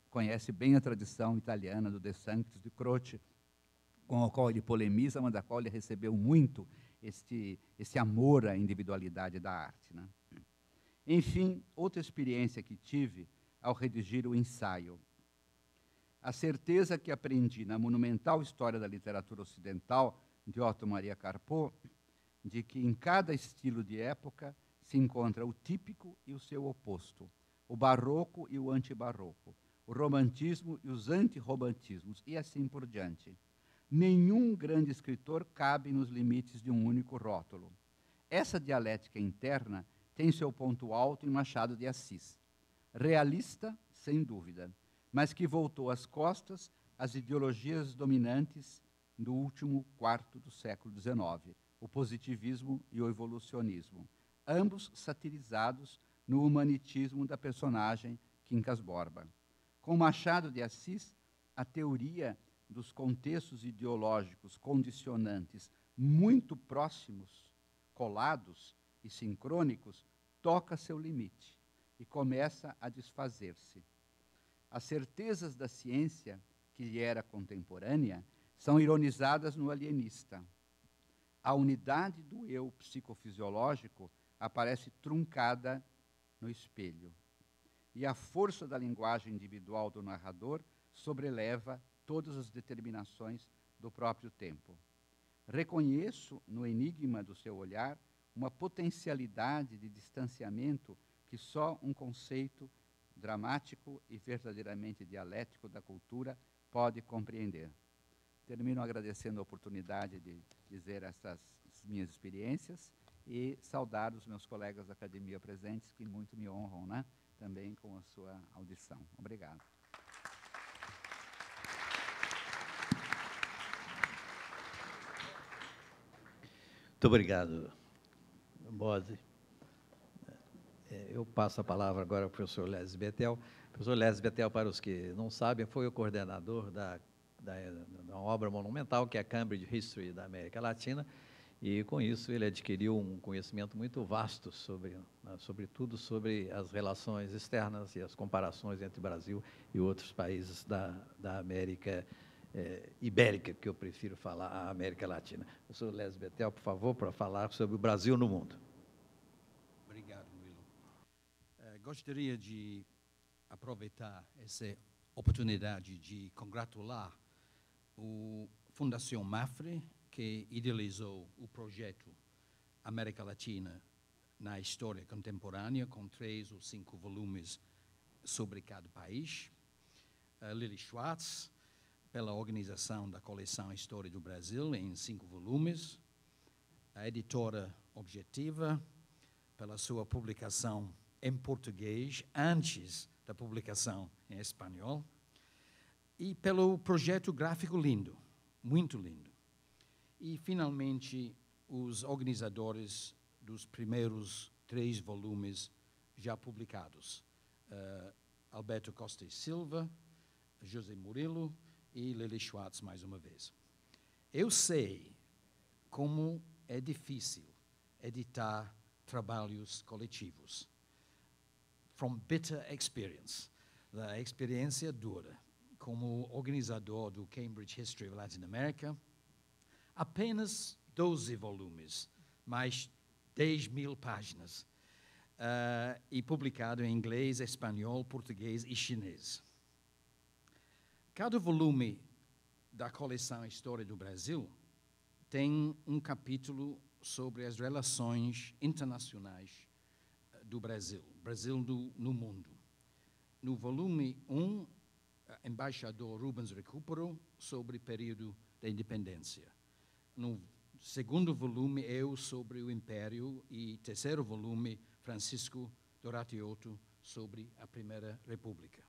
conhece bem a tradição italiana do De Sanctis, de Croce, com a qual ele polemiza, mas da qual ele recebeu muito esse amor à individualidade da arte, né? Enfim, outra experiência que tive ao redigir o ensaio. A certeza que aprendi na monumental história da literatura ocidental de Otto Maria Carpeaux, de que em cada estilo de época se encontra o típico e o seu oposto, o barroco e o antibarroco, o romantismo e os antirromantismos, e assim por diante. Nenhum grande escritor cabe nos limites de um único rótulo. Essa dialética interna tem seu ponto alto em Machado de Assis. Realista, sem dúvida, mas que voltou as costas às ideologias dominantes do último quarto do século XIX, o positivismo e o evolucionismo, ambos satirizados no humanitismo da personagem Quincas Borba. Com Machado de Assis, a teoria dos contextos ideológicos condicionantes muito próximos, colados e sincrônicos, toca seu limite e começa a desfazer-se. As certezas da ciência, que lhe era contemporânea, são ironizadas no alienista. A unidade do eu psicofisiológico aparece truncada no espelho. E a força da linguagem individual do narrador sobreleva todas as determinações do próprio tempo. Reconheço no enigma do seu olhar uma potencialidade de distanciamento que só um conceito dramático e verdadeiramente dialético da cultura pode compreender. Termino agradecendo a oportunidade de dizer essas minhas experiências e saudar os meus colegas da academia presentes, que muito me honram, né? Também com a sua audição. Obrigado. Muito obrigado, Bose. Eu passo a palavra agora ao professor Lésio Bettel. O professor Lésio Bettel, para os que não sabem, foi o coordenador da obra monumental, que é a Cambridge History da América Latina, e com isso ele adquiriu um conhecimento muito vasto sobretudo sobre as relações externas e as comparações entre o Brasil e outros países da América Ibérica, que eu prefiro falar, a América Latina. Professor Lésio Bettel, por favor, para falar sobre o Brasil no mundo. Obrigado, Murilo. Gostaria de aproveitar essa oportunidade de congratular a Fundação Mafre, que idealizou o projeto América Latina na História Contemporânea, com 3 ou 5 volumes sobre cada país. Lili Schwartz, pela organização da coleção História do Brasil, em 5 volumes. A editora Objetiva, pela sua publicação em português, antes da publicação em espanhol. E pelo projeto gráfico lindo, muito lindo. E, finalmente, os organizadores dos primeiros 3 volumes já publicados. Alberto Costa e Silva, José Murilo e Lili Schwartz, mais uma vez. Eu sei como é difícil editar trabalhos coletivos. From bitter experience, da experiência dura. Como organizador do Cambridge History of Latin America, apenas 12 volumes, mais 10.000 páginas, e publicado em inglês, espanhol, português e chinês. Cada volume da coleção História do Brasil tem um capítulo sobre as relações internacionais do Brasil, no mundo. No volume 1, embaixador Rubens Recupero, sobre o período da independência. No segundo volume, eu sobre o Império, e terceiro volume, Francisco Doratiotto, sobre a Primeira República.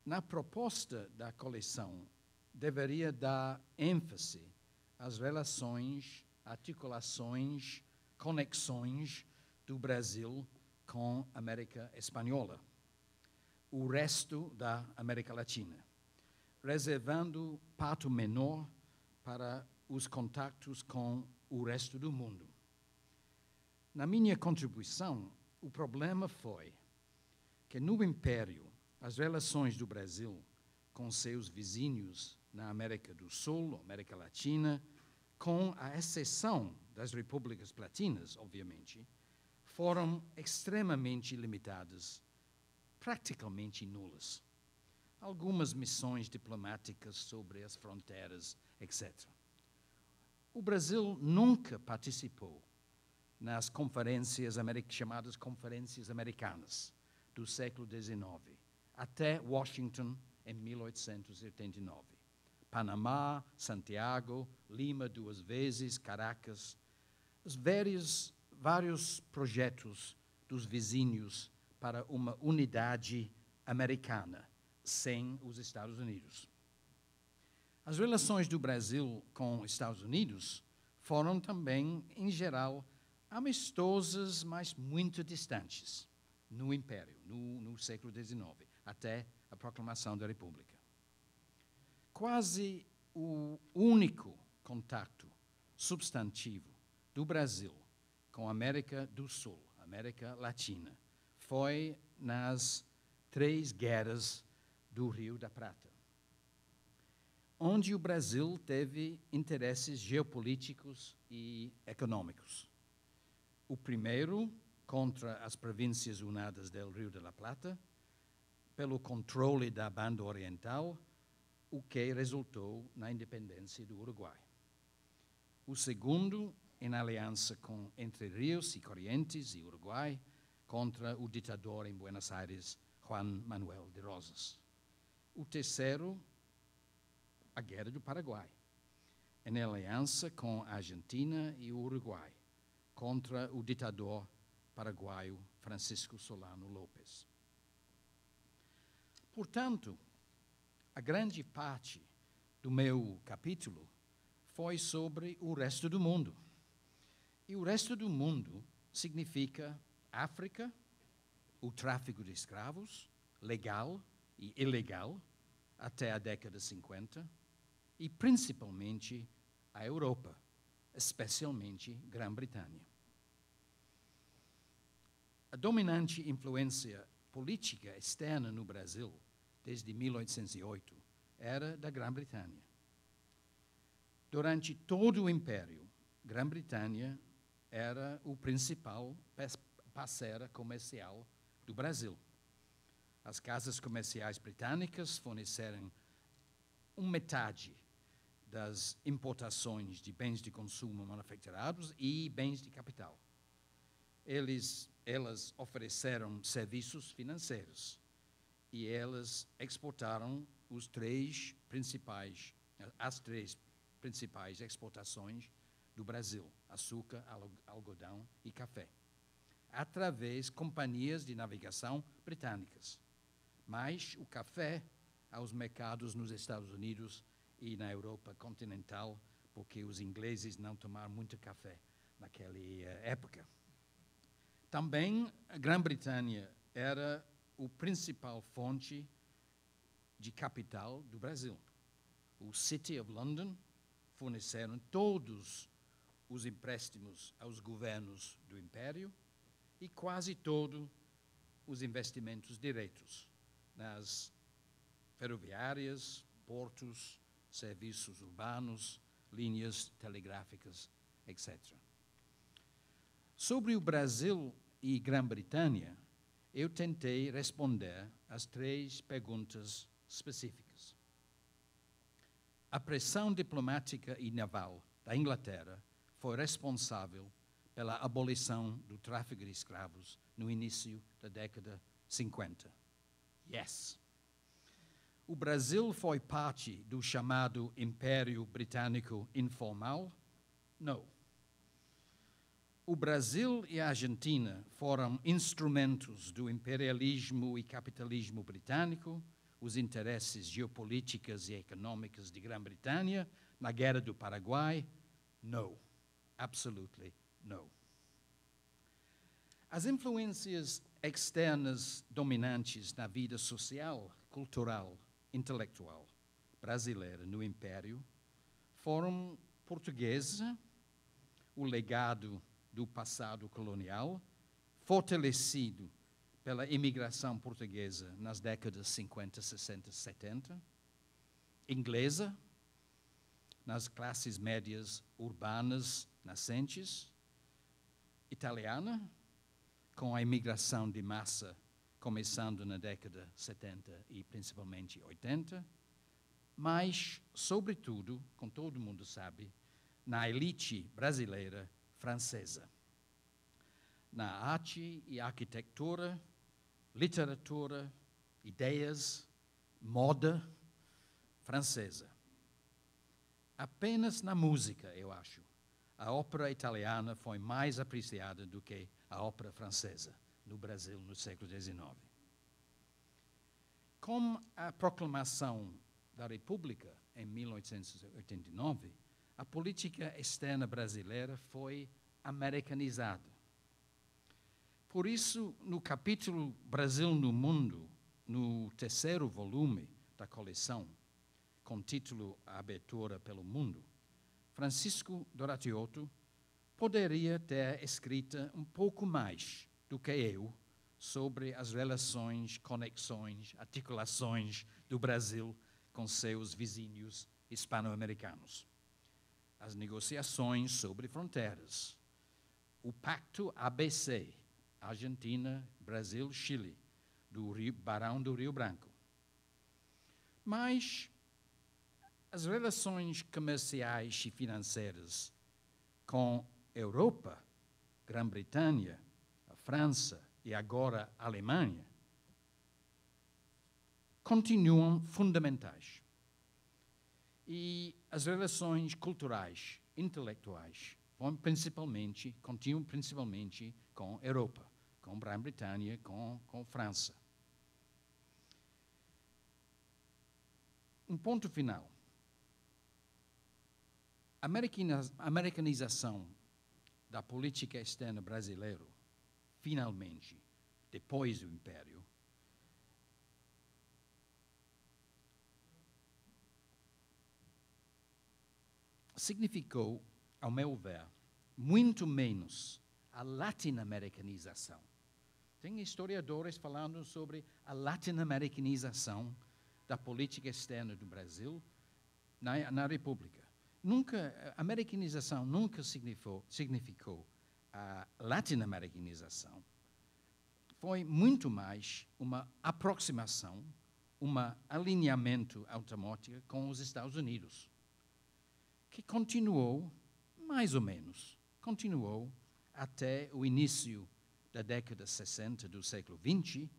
Na proposta da coleção, deveria dar ênfase às relações, articulações, conexões do Brasil com a América Espanhola, o resto da América Latina, reservando parte menor para os contatos com o resto do mundo. Na minha contribuição, o problema foi que no Império, as relações do Brasil com seus vizinhos na América do Sul, América Latina, com a exceção das repúblicas platinas, obviamente, foram extremamente limitadas, praticamente nulas. Algumas missões diplomáticas sobre as fronteiras, etc. O Brasil nunca participou nas conferências chamadas Conferências Americanas do século XIX, até Washington, em 1889. Panamá, Santiago, Lima 2 vezes, Caracas. Os vários projetos dos vizinhos para uma unidade americana, sem os Estados Unidos. As relações do Brasil com os Estados Unidos foram também, em geral, amistosas, mas muito distantes no Império, no século XIX, até a proclamação da República. Quase o único contato substantivo do Brasil com a América do Sul, América Latina, foi nas 3 guerras do Rio da Prata, onde o Brasil teve interesses geopolíticos e econômicos. O primeiro, contra as Províncias Unidas do Rio de la Plata, pelo controle da Banda Oriental, o que resultou na independência do Uruguai. O segundo, em aliança com Entre Rios e Corrientes e Uruguai, contra o ditador em Buenos Aires, Juan Manuel de Rosas. O terceiro, a Guerra do Paraguai, em aliança com a Argentina e o Uruguai, contra o ditador paraguaio Francisco Solano Lopes. Portanto, a grande parte do meu capítulo foi sobre o resto do mundo. E o resto do mundo significa África, o tráfico de escravos, legal e ilegal, até a década de 50, e principalmente a Europa, especialmente Grã-Bretanha. A dominante influência política externa no Brasil, desde 1808, era da Grã-Bretanha. Durante todo o Império, Grã-Bretanha era o principal parceiro comercial do Brasil. As casas comerciais britânicas forneceram metade das importações de bens de consumo manufaturados e bens de capital. Elas ofereceram serviços financeiros e elas exportaram as três principais exportações do Brasil: açúcar, algodão e café, através de companhias de navegação britânicas. Mas o café aos mercados nos Estados Unidos e na Europa continental, porque os ingleses não tomaram muito café naquela época. Também a Grã-Bretanha era a principal fonte de capital do Brasil. O City of London forneceram todos os empréstimos aos governos do Império e quase todos os investimentos diretos nas ferroviárias, portos, serviços urbanos, linhas telegráficas, etc. Sobre o Brasil e Grã-Bretanha, eu tentei responder às 3 perguntas específicas. A pressão diplomática e naval da Inglaterra foi responsável pela abolição do tráfico de escravos no início da década 50. Yes. O Brasil foi parte do chamado Império Britânico Informal? Não. O Brasil e a Argentina foram instrumentos do imperialismo e capitalismo britânico, os interesses geopolíticos e econômicos de Grã-Bretanha na Guerra do Paraguai? No. Absolutely no. As influências externas dominantes na vida social, cultural, intelectual brasileira no Império foram portuguesa, o legado do passado colonial, fortalecido pela imigração portuguesa nas décadas 50, 60, 70, inglesa, nas classes médias urbanas nascentes, italiana, com a imigração de massa começando na década 70 e principalmente 80, mas, sobretudo, como todo mundo sabe, na elite brasileira francesa. Na arte e arquitetura, literatura, ideias, moda francesa. Apenas na música, eu acho, a ópera italiana foi mais apreciada do que a ópera francesa no Brasil no século XIX. Com a proclamação da República em 1889, a política externa brasileira foi americanizada. Por isso, no capítulo Brasil no Mundo, no terceiro volume da coleção, com título A Abertura pelo Mundo, Francisco Doratioto poderia ter escrito um pouco mais do que eu sobre as relações, conexões, articulações do Brasil com seus vizinhos hispano-americanos. As negociações sobre fronteiras, o Pacto ABC, Argentina, Brasil, Chile, do Barão do Rio Branco. Mas as relações comerciais e financeiras com a Europa, Grã-Bretanha, a França e agora a Alemanha continuam fundamentais. E as relações culturais, intelectuais, continuam principalmente com a Europa, com a Grã-Bretanha, com a França. Um ponto final. A americanização da política externa brasileira, finalmente, depois do Império, significou, ao meu ver, muito menos a latino-americanização. Tem historiadores falando sobre a latino-americanização da política externa do Brasil na República. A americanização nunca significou a latino-americanização. Foi muito mais uma aproximação, um alinhamento automático com os Estados Unidos, que continuou, mais ou menos, até o início da década 60 do século XX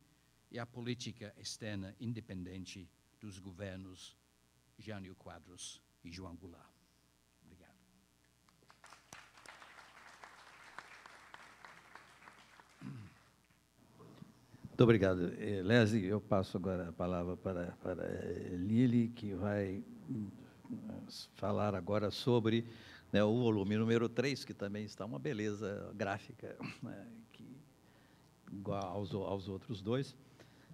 e a política externa independente dos governos Jânio Quadros e João Goulart. Obrigado. Muito obrigado, Leslie. Eu passo agora a palavra para Lili, que vai falar agora sobre, né, o volume número 3, que também está uma beleza gráfica, né, igual aos outros dois.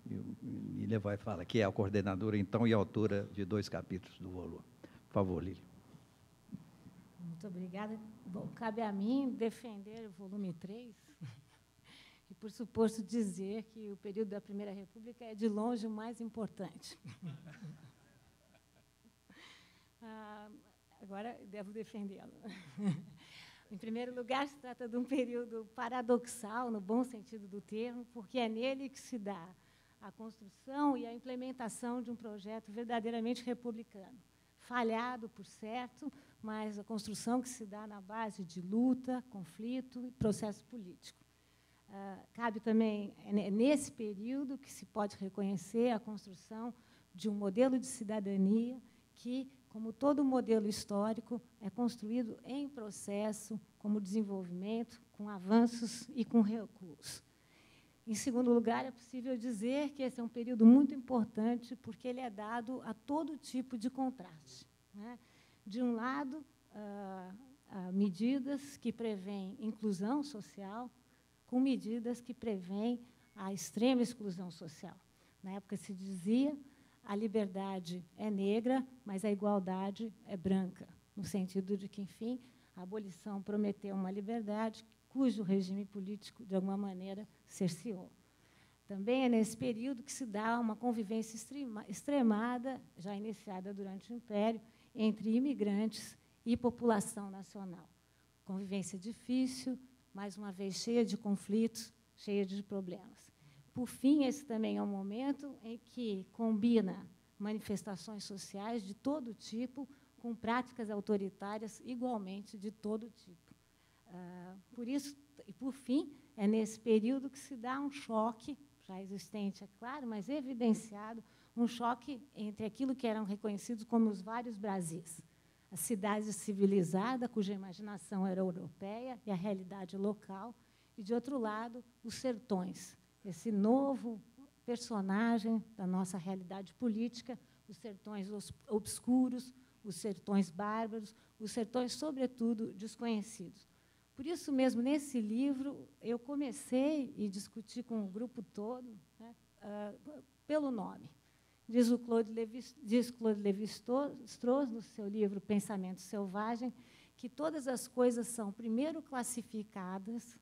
E ele vai falar que é a coordenadora, então, e autora de 2 capítulos do volume. Por favor, Lili. Muito obrigada. Bom, cabe a mim defender o volume 3 e, por suposto, dizer que o período da Primeira República é, de longe, o mais importante. Agora devo defendê-lo. Em primeiro lugar, se trata de um período paradoxal, no bom sentido do termo, porque é nele que se dá a construção e a implementação de um projeto verdadeiramente republicano. Falhado, por certo, mas a construção que se dá na base de luta, conflito e processo político. Cabe também, nesse período, que se pode reconhecer a construção de um modelo de cidadania que, como todo modelo histórico, é construído em processo, como desenvolvimento, com avanços e com recuos. Em segundo lugar, é possível dizer que esse é um período muito importante, porque ele é dado a todo tipo de contraste, né? De um lado, medidas que prevêem inclusão social, com medidas que prevêem a extrema exclusão social. Na época se dizia: a liberdade é negra, mas a igualdade é branca, no sentido de que, enfim, a abolição prometeu uma liberdade cujo regime político, de alguma maneira, cerceou. Também é nesse período que se dá uma convivência extremada, já iniciada durante o Império, entre imigrantes e população nacional. Convivência difícil, mais uma vez cheia de conflitos, cheia de problemas. Por fim, esse também é um momento em que combina manifestações sociais de todo tipo com práticas autoritárias igualmente de todo tipo. Por isso, e por fim, é nesse período que se dá um choque, já existente, é claro, mas evidenciado, um choque entre aquilo que eram reconhecidos como os vários Brasis. A cidade civilizada, cuja imaginação era europeia, e a realidade local, e, de outro lado, os sertões, esse novo personagem da nossa realidade política, os sertões obscuros, os sertões bárbaros, os sertões, sobretudo, desconhecidos. Por isso mesmo, nesse livro, eu comecei e discuti com o grupo todo, né, pelo nome. Diz Claude Lévi-Strauss, no seu livro Pensamento Selvagem, que todas as coisas são primeiro classificadas,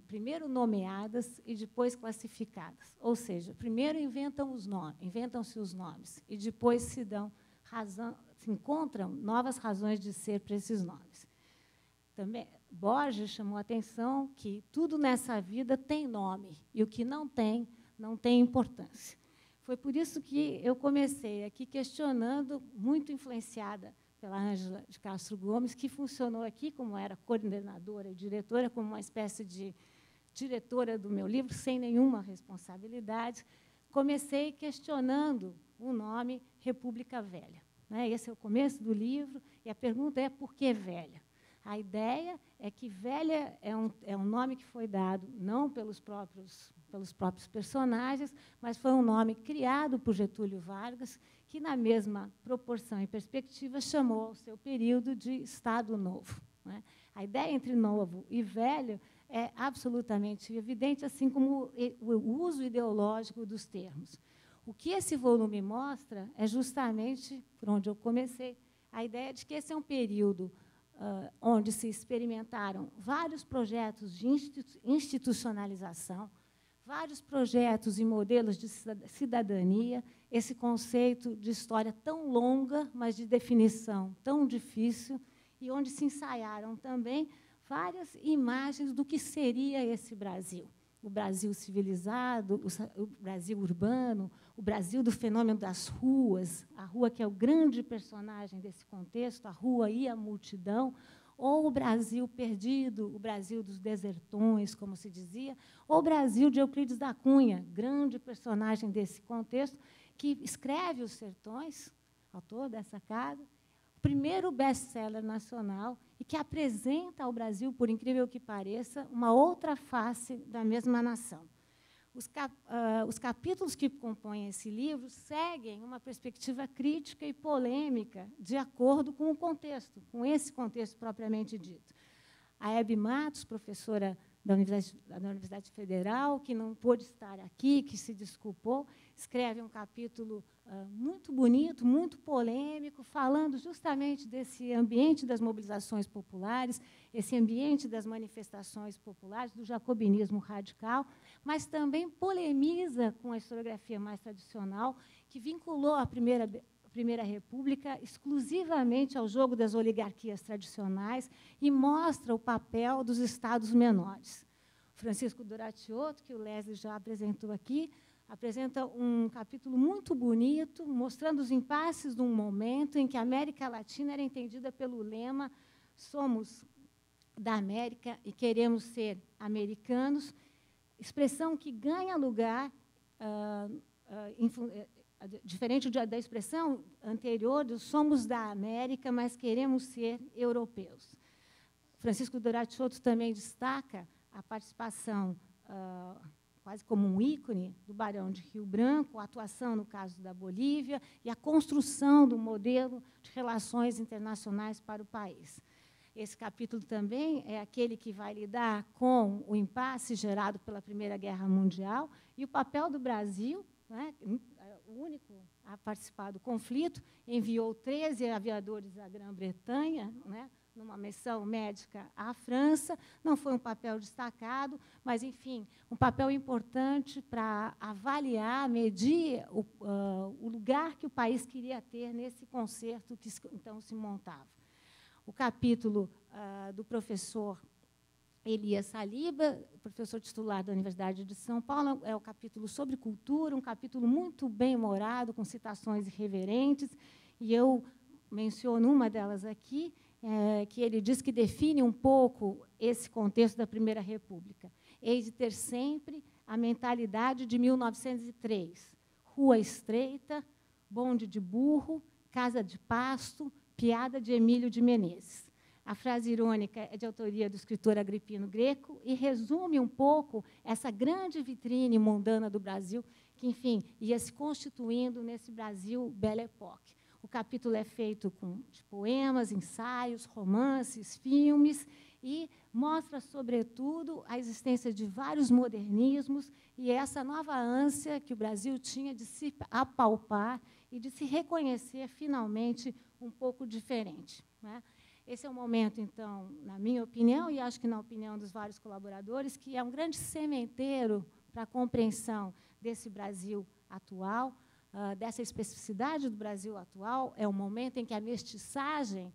primeiro nomeadas e depois classificadas. Ou seja, primeiro inventam-se os nomes e depois se encontram novas razões de ser para esses nomes. Também Borges chamou a atenção que tudo nessa vida tem nome e o que não tem importância. Foi por isso que eu comecei aqui questionando, muito influenciada pela Ângela de Castro Gomes, que funcionou aqui como era coordenadora e diretora, como uma espécie de diretora do meu livro, sem nenhuma responsabilidade. Comecei questionando o nome República Velha. Esse é o começo do livro, e a pergunta é: por que velha? A ideia é que velha é um nome que foi dado não pelos próprios personagens, mas foi um nome criado por Getúlio Vargas, que, na mesma proporção e perspectiva, chamou ao seu período de Estado Novo. A ideia entre novo e velho é absolutamente evidente, assim como o uso ideológico dos termos. O que esse volume mostra é justamente, por onde eu comecei, a ideia de que esse é um período onde se experimentaram vários projetos de institucionalização, vários projetos e modelos de cidadania, esse conceito de história tão longa, mas de definição tão difícil, e onde se ensaiaram também várias imagens do que seria esse Brasil. O Brasil civilizado, o Brasil urbano, o Brasil do fenômeno das ruas, a rua que é o grande personagem desse contexto, a rua e a multidão, ou o Brasil perdido, o Brasil dos desertões, como se dizia, ou o Brasil de Euclides da Cunha, grande personagem desse contexto, que escreve Os Sertões, autor dessa casa, o primeiro best-seller nacional, e que apresenta ao Brasil, por incrível que pareça, uma outra face da mesma nação. Os capítulos que compõem esse livro seguem uma perspectiva crítica e polêmica de acordo com o contexto, com esse contexto propriamente dito. A Hebe Matos, professora da Universidade Federal, que não pôde estar aqui, que se desculpou, escreve um capítulo muito bonito, muito polêmico, falando justamente desse ambiente das mobilizações populares, esse ambiente das manifestações populares, do jacobinismo radical, mas também polemiza com a historiografia mais tradicional, que vinculou a Primeira República exclusivamente ao jogo das oligarquias tradicionais e mostra o papel dos estados menores. Francisco Doratiotto, que o Leslie já apresentou aqui, apresenta um capítulo muito bonito, mostrando os impasses de um momento em que a América Latina era entendida pelo lema "somos da América e queremos ser americanos", expressão que ganha lugar, diferente da expressão anterior do "somos da América, mas queremos ser europeus". Francisco Doratiotto também destaca a participação, quase como um ícone, do Barão de Rio Branco, a atuação no caso da Bolívia e a construção do modelo de relações internacionais para o país. Esse capítulo também é aquele que vai lidar com o impasse gerado pela Primeira Guerra Mundial e o papel do Brasil, né, o único a participar do conflito, enviou 13 aviadores à Grã-Bretanha, né, numa missão médica à França. Não foi um papel destacado, mas, enfim, um papel importante para avaliar, medir o lugar que o país queria ter nesse concerto que então se montava. O capítulo do professor Elias Saliba, professor titular da Universidade de São Paulo, é o capítulo sobre cultura, um capítulo muito bem-humorado, com citações irreverentes, e eu menciono uma delas aqui, que ele diz que define um pouco esse contexto da Primeira República. Hei de ter sempre a mentalidade de 1903, rua estreita, bonde de burro, casa de pasto, piada de Emílio de Menezes. A frase irônica é de autoria do escritor Agripino Greco e resume um pouco essa grande vitrine mundana do Brasil, que, enfim, ia se constituindo nesse Brasil Belle Époque. O capítulo é feito de poemas, ensaios, romances, filmes, e mostra, sobretudo, a existência de vários modernismos e essa nova ânsia que o Brasil tinha de se apalpar e de se reconhecer, finalmente, um pouco diferente, né? Esse é um momento, então, na minha opinião, e acho que na opinião dos vários colaboradores, que é um grande sementeiro para a compreensão desse Brasil atual, dessa especificidade do Brasil atual. É um momento em que a mestiçagem,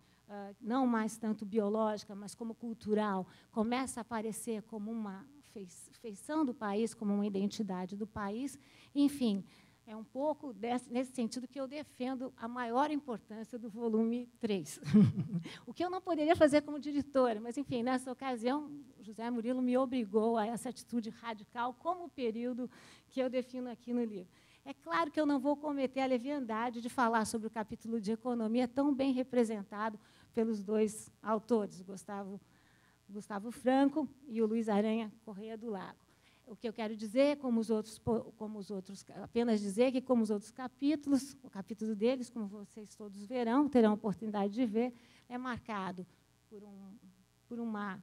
não mais tanto biológica, mas como cultural, começa a aparecer como uma feição do país, como uma identidade do país. Enfim, é um pouco nesse sentido que eu defendo a maior importância do volume 3. O que eu não poderia fazer como diretora, mas, enfim, nessa ocasião, José Murilo me obrigou a essa atitude radical como o período que eu defino aqui no livro. É claro que eu não vou cometer a leviandade de falar sobre o capítulo de economia tão bem representado pelos dois autores, Gustavo Franco e o Luiz Aranha Correia do Lago. O que eu quero dizer, apenas dizer que, como os outros capítulos, o capítulo deles, como vocês todos verão, terão a oportunidade de ver, é marcado por uma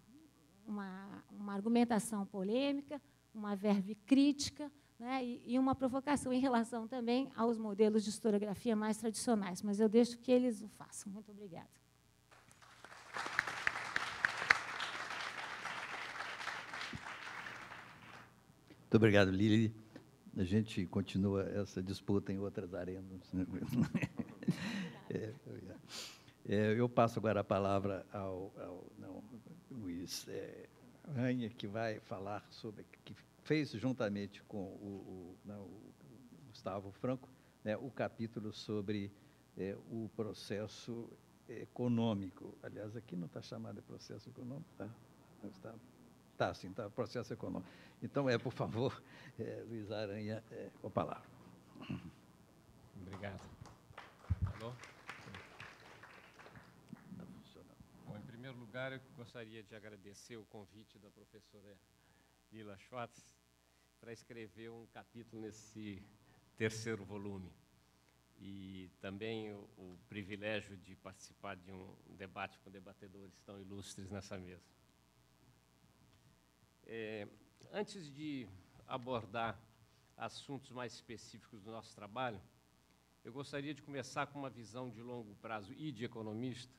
argumentação polêmica, uma verve crítica, né, e uma provocação em relação também aos modelos de historiografia mais tradicionais. Mas eu deixo que eles o façam. Muito obrigada. Muito obrigado, Lili. A gente continua essa disputa em outras arenas. Eu passo agora a palavra ao Luiz Aranha, que vai falar sobre, que fez juntamente com o Gustavo Franco, né, o capítulo sobre o processo econômico. Aliás, aqui não está chamado de processo econômico, tá? Não está. Tá, sim, tá, processo econômico. Então, por favor, Luiz Aranha, com a palavra. Obrigado. Alô? Está funcionando. Bom, em primeiro lugar, eu gostaria de agradecer o convite da professora Lila Schwartz para escrever um capítulo nesse terceiro volume. E também o privilégio de participar de um debate com debatedores tão ilustres nessa mesa. Antes de abordar assuntos mais específicos do nosso trabalho, eu gostaria de começar com uma visão de longo prazo e de economista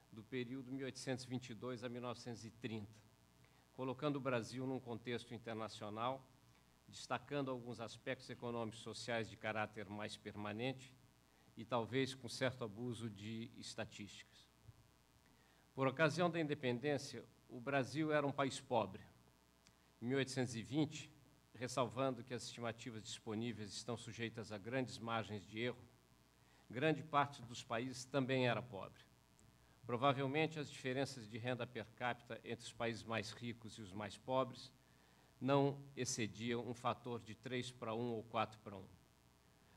do período 1822 a 1930, colocando o Brasil num contexto internacional, destacando alguns aspectos econômicos e sociais de caráter mais permanente e talvez com certo abuso de estatísticas. Por ocasião da independência, o Brasil era um país pobre. Em 1820, ressalvando que as estimativas disponíveis estão sujeitas a grandes margens de erro, grande parte dos países também era pobre. Provavelmente, as diferenças de renda per capita entre os países mais ricos e os mais pobres não excediam um fator de 3:1 ou 4:1.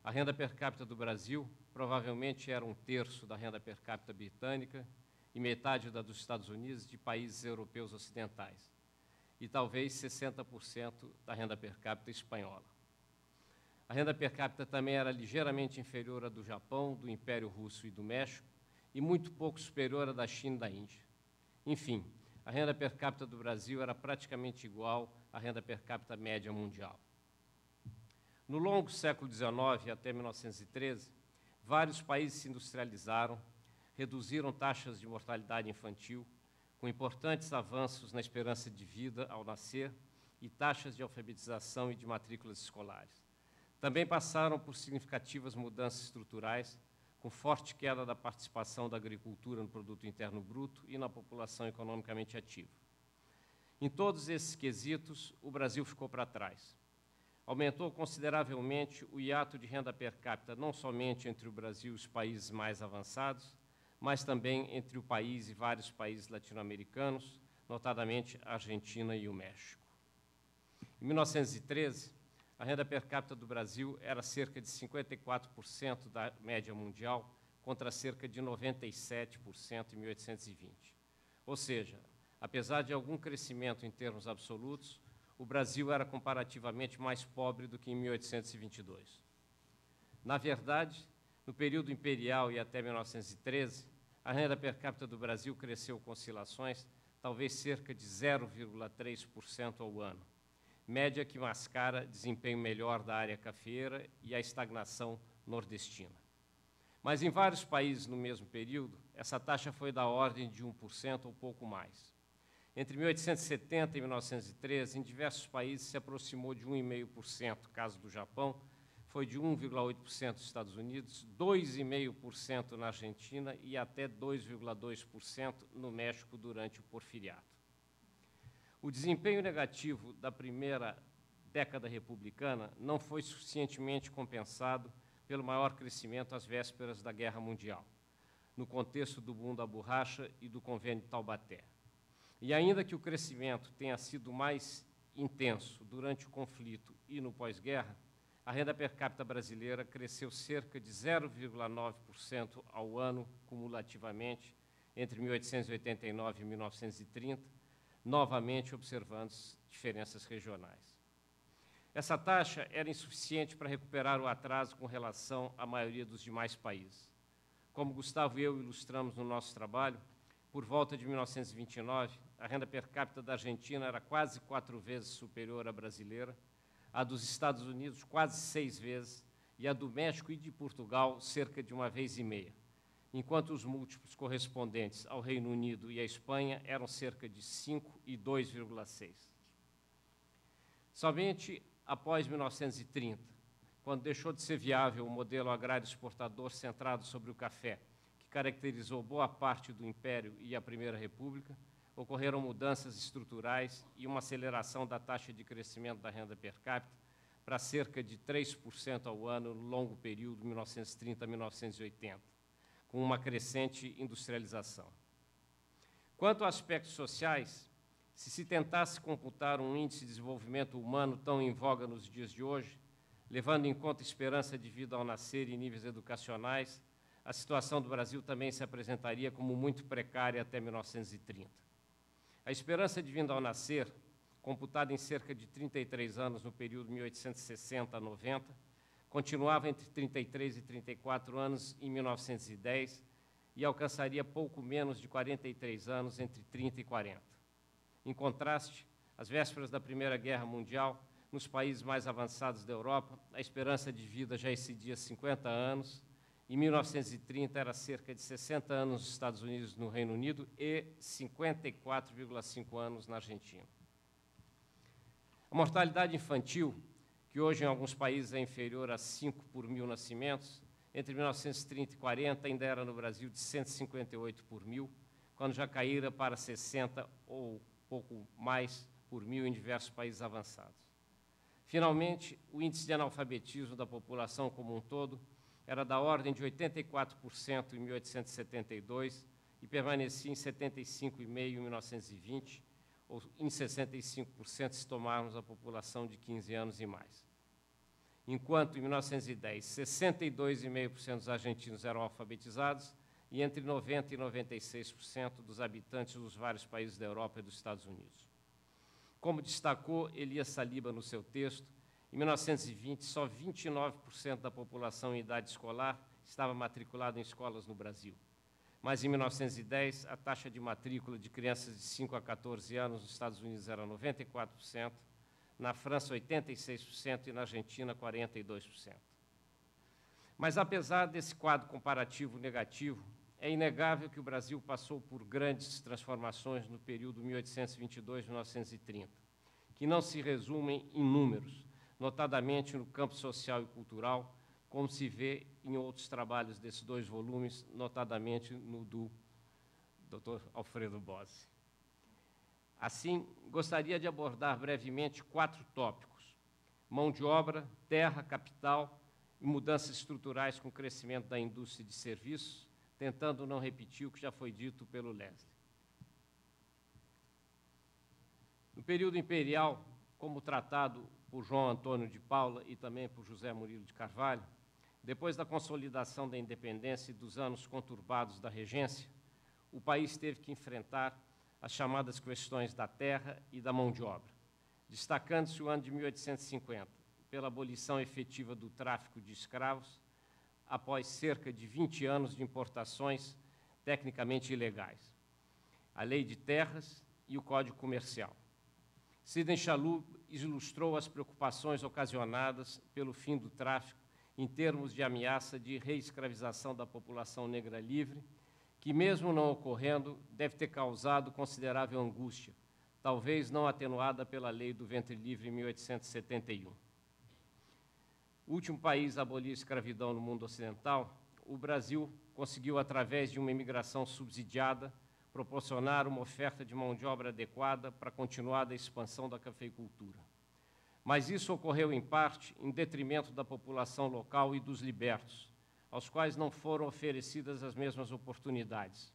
A renda per capita do Brasil provavelmente era 1/3 da renda per capita britânica e metade da dos Estados Unidos e de países europeus ocidentais, e talvez 60% da renda per capita espanhola. A renda per capita também era ligeiramente inferior à do Japão, do Império Russo e do México, e muito pouco superior à da China e da Índia. Enfim, a renda per capita do Brasil era praticamente igual à renda per capita média mundial. No longo século XIX até 1913, vários países se industrializaram, reduziram taxas de mortalidade infantil, com importantes avanços na esperança de vida ao nascer e taxas de alfabetização e de matrículas escolares. Também passaram por significativas mudanças estruturais, com forte queda da participação da agricultura no produto interno bruto e na população economicamente ativa. Em todos esses quesitos, o Brasil ficou para trás. Aumentou consideravelmente o hiato de renda per capita, não somente entre o Brasil e os países mais avançados, mas também entre o país e vários países latino-americanos, notadamente a Argentina e o México. Em 1913, a renda per capita do Brasil era cerca de 54% da média mundial, contra cerca de 97% em 1820. Ou seja, apesar de algum crescimento em termos absolutos, o Brasil era comparativamente mais pobre do que em 1822. Na verdade, no período imperial e até 1913, a renda per capita do Brasil cresceu com oscilações, talvez cerca de 0,3% ao ano, média que mascara desempenho melhor da área cafeeira e a estagnação nordestina. Mas em vários países no mesmo período, essa taxa foi da ordem de 1% ou pouco mais. Entre 1870 e 1913, em diversos países se aproximou de 1,5%, caso do Japão, foi de 1,8% nos Estados Unidos, 2,5% na Argentina e até 2,2% no México durante o Porfiriato. O desempenho negativo da primeira década republicana não foi suficientemente compensado pelo maior crescimento às vésperas da Guerra Mundial, no contexto do boom da borracha e do Convênio de Taubaté. E ainda que o crescimento tenha sido mais intenso durante o conflito e no pós-guerra, a renda per capita brasileira cresceu cerca de 0,9% ao ano cumulativamente entre 1889 e 1930, novamente observando diferenças regionais. Essa taxa era insuficiente para recuperar o atraso com relação à maioria dos demais países. Como Gustavo e eu ilustramos no nosso trabalho, por volta de 1929, a renda per capita da Argentina era quase 4 vezes superior à brasileira, a dos Estados Unidos quase 6 vezes e a do México e de Portugal cerca de 1,5 vezes, enquanto os múltiplos correspondentes ao Reino Unido e à Espanha eram cerca de 5 e 2,6. Somente após 1930, quando deixou de ser viável o modelo agrário exportador centrado sobre o café, que caracterizou boa parte do Império e a Primeira República, ocorreram mudanças estruturais e uma aceleração da taxa de crescimento da renda per capita para cerca de 3% ao ano no longo período 1930 a 1980, com uma crescente industrialização. Quanto a aspectos sociais, se tentasse computar um índice de desenvolvimento humano tão em voga nos dias de hoje, levando em conta a esperança de vida ao nascer e níveis educacionais, a situação do Brasil também se apresentaria como muito precária até 1930. A esperança de vida ao nascer, computada em cerca de 33 anos no período 1860 a 90, continuava entre 33 e 34 anos em 1910 e alcançaria pouco menos de 43 anos entre 30 e 40. Em contraste, às vésperas da Primeira Guerra Mundial, nos países mais avançados da Europa, a esperança de vida já excedia 50 anos. Em 1930, era cerca de 60 anos nos Estados Unidos e no Reino Unido e 54,5 anos na Argentina. A mortalidade infantil, que hoje em alguns países é inferior a 5 por 1.000 nascimentos, entre 1930 e 40 ainda era no Brasil de 158 por 1.000, quando já caíra para 60 ou pouco mais por 1.000 em diversos países avançados. Finalmente, o índice de analfabetismo da população como um todo era da ordem de 84% em 1872 e permanecia em 75,5% em 1920, ou em 65% se tomarmos a população de 15 anos e mais. Enquanto, em 1910, 62,5% dos argentinos eram alfabetizados e entre 90% e 96% dos habitantes dos vários países da Europa e dos Estados Unidos. Como destacou Elias Saliba no seu texto, em 1920, só 29% da população em idade escolar estava matriculada em escolas no Brasil. mas em 1910 a taxa de matrícula de crianças de 5 a 14 anos nos Estados Unidos era 94%, na França 86% e na Argentina 42%. Mas, apesar desse quadro comparativo negativo, é inegável que o Brasil passou por grandes transformações no período 1822-1930, que não se resumem em números, notadamente no campo social e cultural, como se vê em outros trabalhos desses 2 volumes, notadamente no do Dr. Alfredo Bose. Assim, gostaria de abordar brevemente 4 tópicos: mão de obra, terra, capital e mudanças estruturais com o crescimento da indústria de serviços, tentando não repetir o que já foi dito pelo Leslie. No período imperial, como tratado por João Antônio de Paula e também por José Murilo de Carvalho, depois da consolidação da independência e dos anos conturbados da regência, o país teve que enfrentar as chamadas questões da terra e da mão de obra, destacando-se o ano de 1850, pela abolição efetiva do tráfico de escravos, após cerca de 20 anos de importações tecnicamente ilegais, a Lei de Terras e o Código Comercial. Sidney Chalhoub ilustrou as preocupações ocasionadas pelo fim do tráfico em termos de ameaça de reescravização da população negra livre, que, mesmo não ocorrendo, deve ter causado considerável angústia, talvez não atenuada pela Lei do Ventre Livre em 1871. O último país a abolir a escravidão no mundo ocidental, o Brasil conseguiu, através de uma imigração subsidiada, proporcionar uma oferta de mão de obra adequada para a continuada expansão da cafeicultura. Mas isso ocorreu, em parte, em detrimento da população local e dos libertos, aos quais não foram oferecidas as mesmas oportunidades,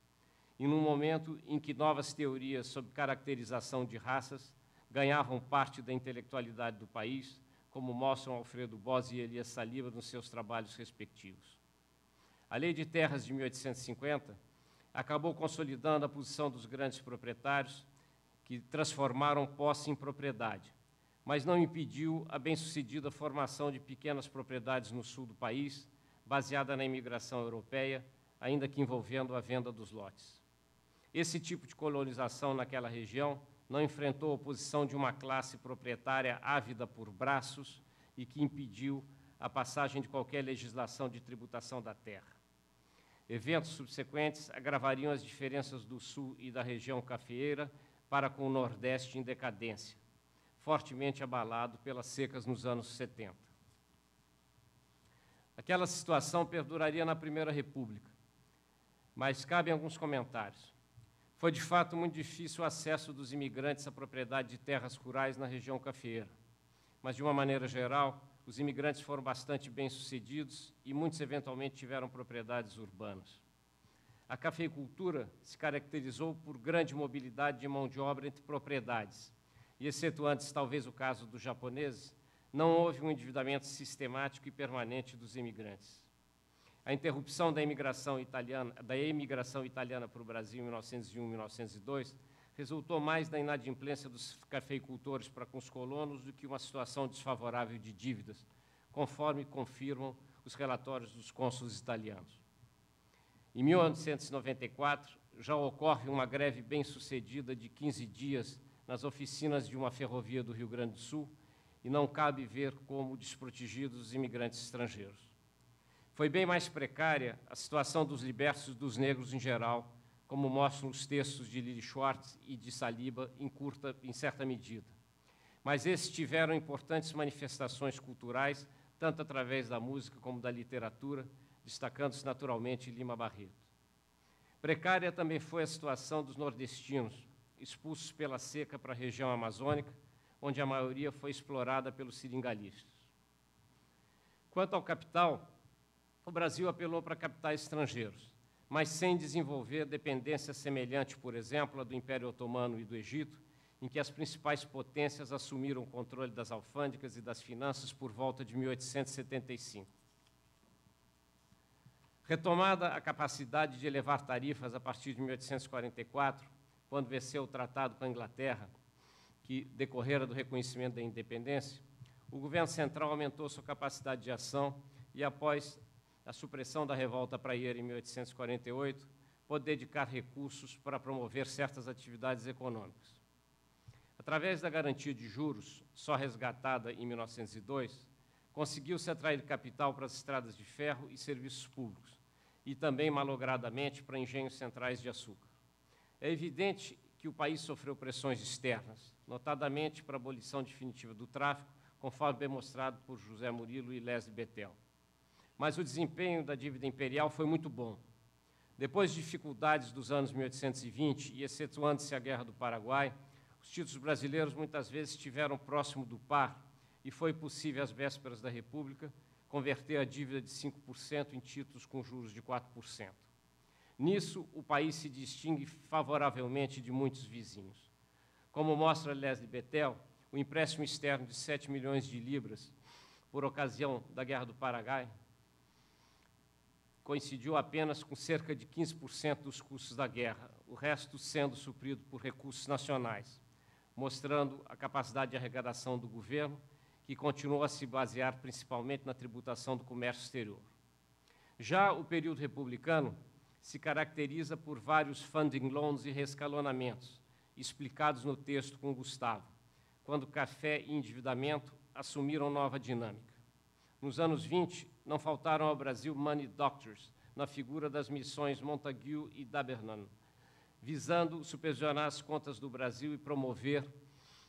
e num momento em que novas teorias sobre caracterização de raças ganhavam parte da intelectualidade do país, como mostram Alfredo Bose e Elias Saliba nos seus trabalhos respectivos. A Lei de Terras de 1850 acabou consolidando a posição dos grandes proprietários, que transformaram posse em propriedade, mas não impediu a bem-sucedida formação de pequenas propriedades no sul do país, baseada na imigração europeia, ainda que envolvendo a venda dos lotes. Esse tipo de colonização naquela região não enfrentou a oposição de uma classe proprietária ávida por braços e que impediu a passagem de qualquer legislação de tributação da terra. Eventos subsequentes agravariam as diferenças do sul e da região cafeeira para com o Nordeste em decadência, fortemente abalado pelas secas nos anos 70. Aquela situação perduraria na Primeira República, mas cabem alguns comentários. Foi, de fato, muito difícil o acesso dos imigrantes à propriedade de terras rurais na região cafeeira, mas, de uma maneira geral, os imigrantes foram bastante bem-sucedidos e muitos, eventualmente, tiveram propriedades urbanas. A cafeicultura se caracterizou por grande mobilidade de mão de obra entre propriedades, e, excetuando talvez o caso dos japoneses, não houve um endividamento sistemático e permanente dos imigrantes. A interrupção da imigração italiana para o Brasil em 1901 e 1902 resultou mais da inadimplência dos cafeicultores para com os colonos do que uma situação desfavorável de dívidas, conforme confirmam os relatórios dos cônsules italianos. Em 1894, já ocorre uma greve bem-sucedida de 15 dias nas oficinas de uma ferrovia do Rio Grande do Sul, e não cabe ver como desprotegidos os imigrantes estrangeiros. Foi bem mais precária a situação dos libertos e dos negros em geral, como mostram os textos de Lili Schwartz e de Saliba, em certa medida. Mas esses tiveram importantes manifestações culturais, tanto através da música como da literatura, destacando-se naturalmente Lima Barreto. Precária também foi a situação dos nordestinos, expulsos pela seca para a região amazônica, onde a maioria foi explorada pelos seringalistas. Quanto ao capital, o Brasil apelou para capitais estrangeiros, mas sem desenvolver dependência semelhante, por exemplo, à do Império Otomano e do Egito, em que as principais potências assumiram o controle das alfândegas e das finanças por volta de 1875. Retomada a capacidade de elevar tarifas a partir de 1844, quando venceu o tratado com a Inglaterra, que decorrera do reconhecimento da independência, o governo central aumentou sua capacidade de ação e, após a supressão da revolta praieira em 1848, poder dedicar recursos para promover certas atividades econômicas. Através da garantia de juros, só resgatada em 1902, conseguiu-se atrair capital para as estradas de ferro e serviços públicos, e também, malogradamente, para engenhos centrais de açúcar. É evidente que o país sofreu pressões externas, notadamente para a abolição definitiva do tráfico, conforme demonstrado por José Murilo e Leslie Bethel. Mas o desempenho da dívida imperial foi muito bom. Depois de dificuldades dos anos 1820 e excetuando-se a Guerra do Paraguai, os títulos brasileiros muitas vezes estiveram próximo do par e foi possível, às vésperas da República, converter a dívida de 5% em títulos com juros de 4%. Nisso, o país se distingue favoravelmente de muitos vizinhos. Como mostra Leslie Bethel, o empréstimo externo de 7 milhões de libras por ocasião da Guerra do Paraguai coincidiu apenas com cerca de 15% dos custos da guerra, o resto sendo suprido por recursos nacionais, mostrando a capacidade de arrecadação do governo, que continuou a se basear principalmente na tributação do comércio exterior. Já o período republicano se caracteriza por vários funding loans e reescalonamentos, explicados no texto com Gustavo, quando café e endividamento assumiram nova dinâmica. Nos anos 20, não faltaram ao Brasil money doctors, na figura das missões Montagu e D'Abernon, visando supervisionar as contas do Brasil e promover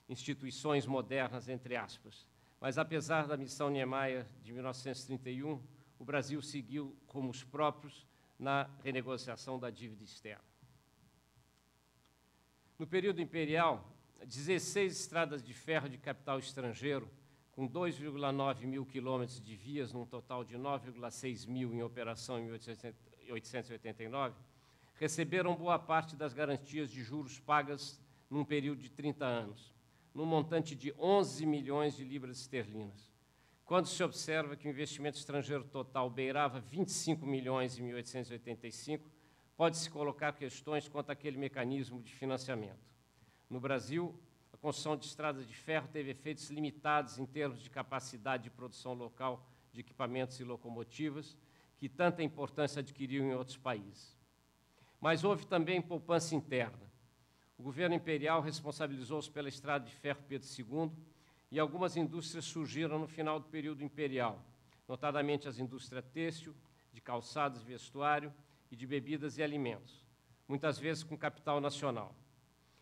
instituições modernas, entre aspas. Mas, apesar da missão Niemeyer de 1931, o Brasil seguiu rumos próprios na renegociação da dívida externa. No período imperial, 16 estradas de ferro de capital estrangeiro, com 2,9 mil quilômetros de vias, num total de 9,6 mil em operação em 1889, receberam boa parte das garantias de juros pagas num período de 30 anos, num montante de 11 milhões de libras esterlinas. Quando se observa que o investimento estrangeiro total beirava 25 milhões em 1885, pode-se colocar questões quanto àquele mecanismo de financiamento. No Brasil, a construção de estradas de ferro teve efeitos limitados em termos de capacidade de produção local de equipamentos e locomotivas, que tanta importância adquiriu em outros países. Mas houve também poupança interna. O governo imperial responsabilizou-se pela estrada de ferro Pedro II e algumas indústrias surgiram no final do período imperial, notadamente as indústrias têxtil, de calçados e vestuário e de bebidas e alimentos, muitas vezes com capital nacional.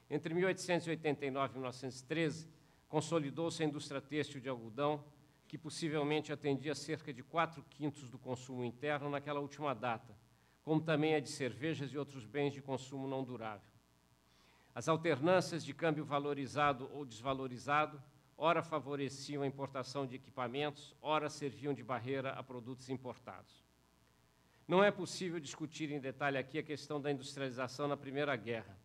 Entre 1889 e 1913, consolidou-se a indústria têxtil de algodão, que possivelmente atendia cerca de 4/5 do consumo interno naquela última data, como também a de cervejas e outros bens de consumo não durável. As alternâncias de câmbio valorizado ou desvalorizado, ora favoreciam a importação de equipamentos, ora serviam de barreira a produtos importados. Não é possível discutir em detalhe aqui a questão da industrialização na Primeira Guerra,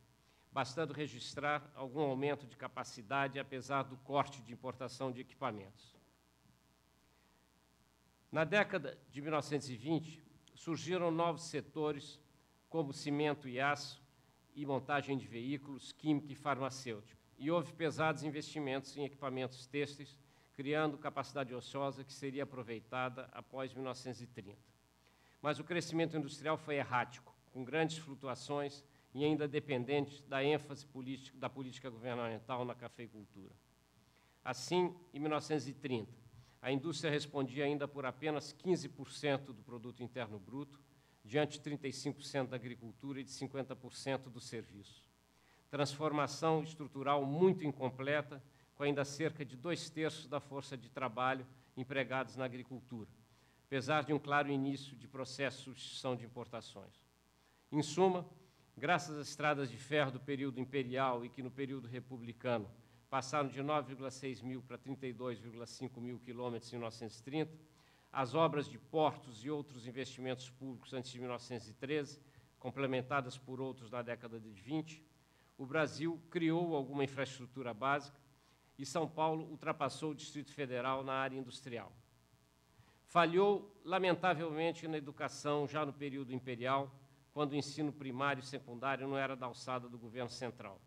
bastando registrar algum aumento de capacidade, apesar do corte de importação de equipamentos. Na década de 1920, surgiram novos setores, como cimento e aço, e montagem de veículos, química e farmacêutica. E houve pesados investimentos em equipamentos têxteis, criando capacidade ociosa que seria aproveitada após 1930. Mas o crescimento industrial foi errático, com grandes flutuações e ainda dependente da ênfase da política governamental na cafeicultura. Assim, em 1930, a indústria respondia ainda por apenas 15% do produto interno bruto, diante de 35% da agricultura e de 50% do serviço. Transformação estrutural muito incompleta, com ainda cerca de 2/3 da força de trabalho empregados na agricultura, apesar de um claro início de processo de substituição de importações. Em suma, graças às estradas de ferro do período imperial e que no período republicano passaram de 9,6 mil para 32,5 mil quilômetros em 1930, as obras de portos e outros investimentos públicos antes de 1913, complementadas por outros na década de 20, o Brasil criou alguma infraestrutura básica e São Paulo ultrapassou o Distrito Federal na área industrial. Falhou, lamentavelmente, na educação já no período imperial, quando o ensino primário e secundário não era da alçada do governo central.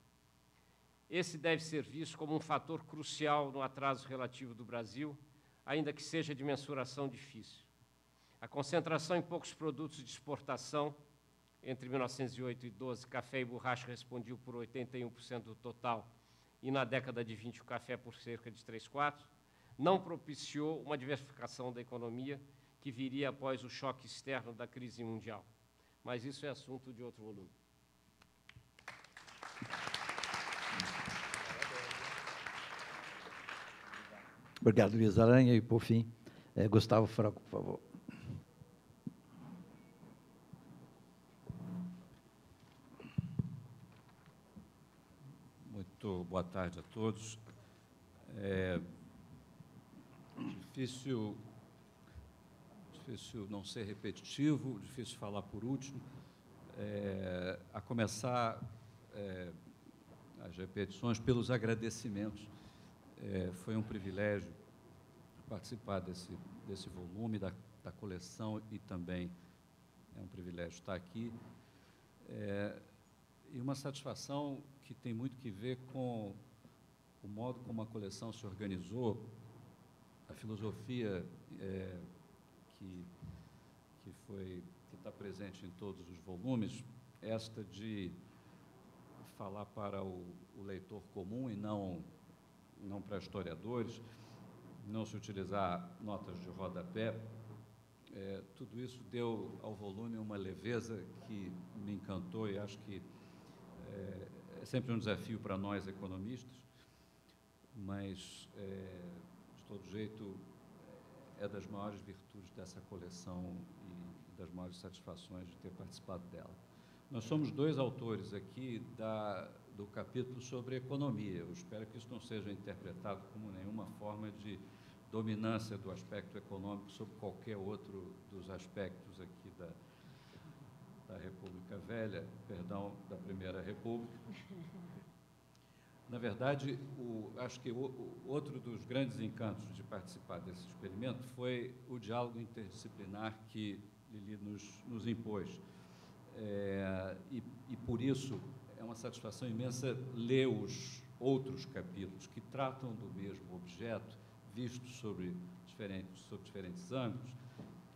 Esse deve ser visto como um fator crucial no atraso relativo do Brasil, ainda que seja de mensuração difícil. A concentração em poucos produtos de exportação Entre 1908 e 12, café e borracha respondiam por 81% do total, e na década de 20 o café por cerca de 3/4, não propiciou uma diversificação da economia que viria após o choque externo da crise mundial. Mas isso é assunto de outro volume. Obrigado, Luiz Aranha. E, por fim, Gustavo Franco, por favor. Muito boa tarde a todos. É difícil não ser repetitivo, difícil falar por último. A começar as repetições pelos agradecimentos. Foi um privilégio participar desse volume, da coleção, e também é um privilégio estar aqui. E uma satisfação que tem muito que ver com o modo como a coleção se organizou, a filosofia que está presente em todos os volumes, esta de falar para o leitor comum e não para historiadores, não se utilizar notas de rodapé. Tudo isso deu ao volume uma leveza que me encantou e acho que é sempre um desafio para nós economistas, mas, de todo jeito, é das maiores virtudes dessa coleção e das maiores satisfações de ter participado dela. Nós somos dois autores aqui do capítulo sobre economia. Eu espero que isso não seja interpretado como nenhuma forma de dominância do aspecto econômico sobre qualquer outro dos aspectos aqui da República Velha, perdão, da Primeira República. Na verdade, acho que outro dos grandes encantos de participar desse experimento foi o diálogo interdisciplinar que Lili nos impôs. E por isso é uma satisfação imensa ler os outros capítulos que tratam do mesmo objeto, vistos sobre diferentes ângulos,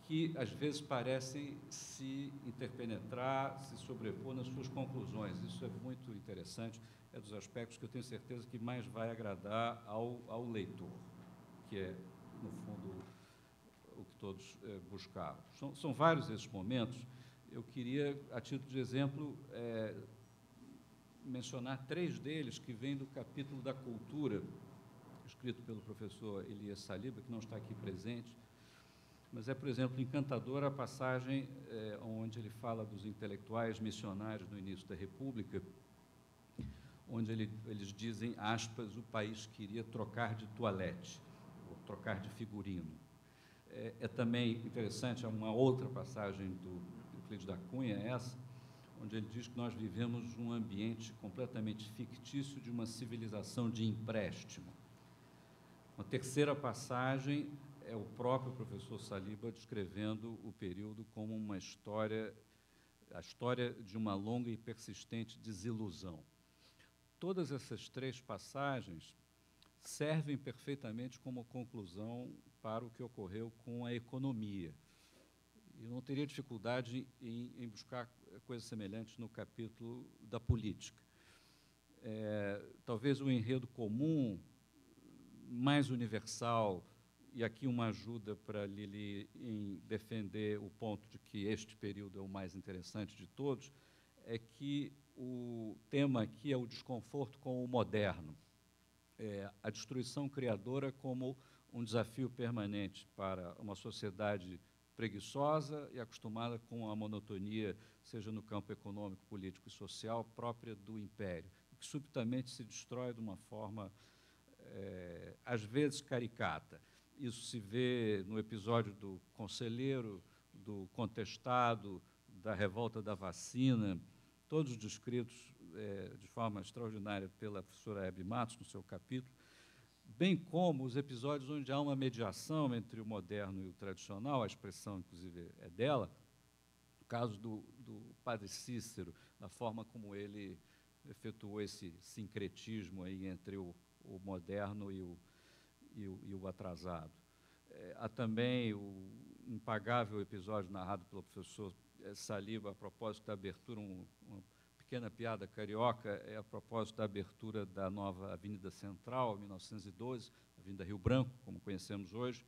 que às vezes parecem se interpenetrar, se sobrepor nas suas conclusões. Isso é muito interessante, é dos aspectos que eu tenho certeza que mais vai agradar ao leitor, que é, no fundo, o que todos buscavam. São vários esses momentos. Eu queria, a título de exemplo, mencionar 3 deles que vêm do capítulo da cultura, escrito pelo professor Elias Saliba, que não está aqui presente, mas é, por exemplo, encantadora a passagem onde ele fala dos intelectuais missionários no início da República, onde eles dizem, aspas, o país queria trocar de toalete, ou trocar de figurino. É também interessante, uma outra passagem do Euclides da Cunha, essa, onde ele diz que nós vivemos um ambiente completamente fictício de uma civilização de empréstimo. Uma terceira passagem é o próprio professor Saliba descrevendo o período como a história de uma longa e persistente desilusão. Todas essas 3 passagens servem perfeitamente como conclusão para o que ocorreu com a economia. Eu não teria dificuldade em buscar coisas semelhantes no capítulo da política. Talvez um enredo comum, mais universal, e aqui uma ajuda para Lili em defender o ponto de que este período é o mais interessante de todos, é que o tema aqui é o desconforto com o moderno, a destruição criadora como um desafio permanente para uma sociedade preguiçosa e acostumada com a monotonia, seja no campo econômico, político e social, própria do império, que subitamente se destrói de uma forma, às vezes, caricata. Isso se vê no episódio do conselheiro, do contestado, da revolta da vacina, todos descritos de forma extraordinária pela professora Hebe Matos, no seu capítulo, bem como os episódios onde há uma mediação entre o moderno e o tradicional, a expressão, inclusive, é dela, o caso do padre Cícero, da forma como ele efetuou esse sincretismo aí entre o moderno e o atrasado. Há também o impagável episódio narrado pelo professor saliva a propósito da abertura, uma pequena piada carioca, a propósito da abertura da nova Avenida Central, em 1912, Avenida Rio Branco, como conhecemos hoje,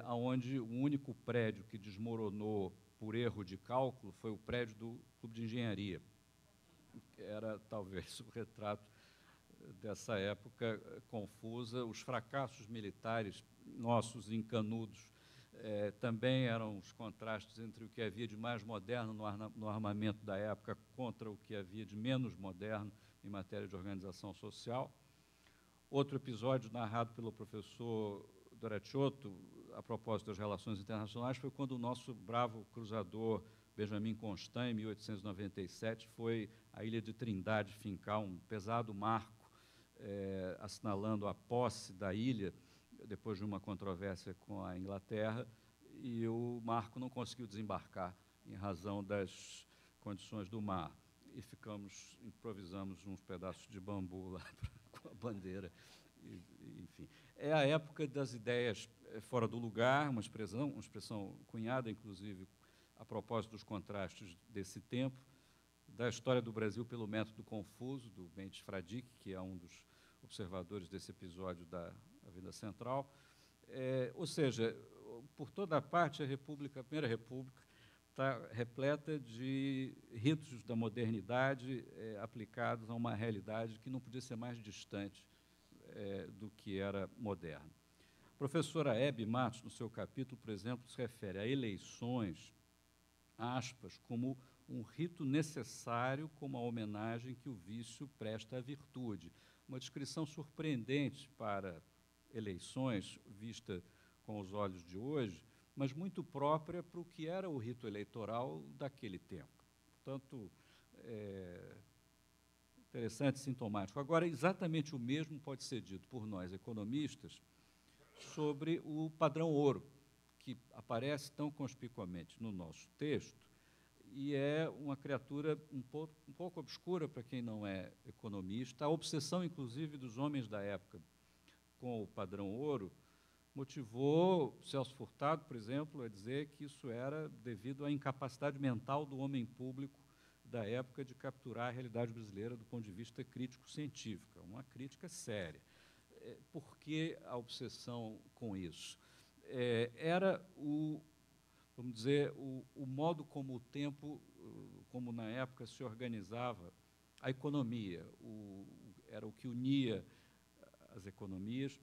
onde o único prédio que desmoronou por erro de cálculo foi o prédio do Clube de Engenharia. Era, talvez, o retrato dessa época confusa. Os fracassos militares nossos em Canudos também eram os contrastes entre o que havia de mais moderno no armamento da época contra o que havia de menos moderno em matéria de organização social. Outro episódio narrado pelo professor Doracciotto, a propósito das relações internacionais, foi quando o nosso bravo cruzador Benjamin Constant, em 1897, foi à ilha de Trindade fincar um pesado marco assinalando a posse da ilha, depois de uma controvérsia com a Inglaterra, e o marco não conseguiu desembarcar em razão das condições do mar. E improvisamos uns pedaços de bambu lá com a bandeira. Enfim, é a época das ideias fora do lugar, uma expressão cunhada, inclusive, a propósito dos contrastes desse tempo, da história do Brasil pelo método Confuso, do Mendes Fradique, que é um dos observadores desse episódio da Avenida Central. Ou seja, por toda a parte, a Primeira República está repleta de ritos da modernidade aplicados a uma realidade que não podia ser mais distante do que era moderno. A professora Hebe Matos, no seu capítulo, por exemplo, se refere a eleições, aspas, como um rito necessário, como a homenagem que o vício presta à virtude. Uma descrição surpreendente para eleições, vista com os olhos de hoje, mas muito própria para o que era o rito eleitoral daquele tempo. Portanto, interessante, sintomático. Agora, exatamente o mesmo pode ser dito por nós, economistas, sobre o padrão ouro, que aparece tão conspicuamente no nosso texto, e é uma criatura um pouco obscura para quem não é economista. A obsessão, inclusive, dos homens da época com o padrão ouro motivou Celso Furtado, por exemplo, a dizer que isso era devido à incapacidade mental do homem público da época de capturar a realidade brasileira do ponto de vista crítico-científico. Uma crítica séria. Por que a obsessão com isso? Era vamos dizer, o modo como o tempo, como na época se organizava a economia, era o que unia as economias,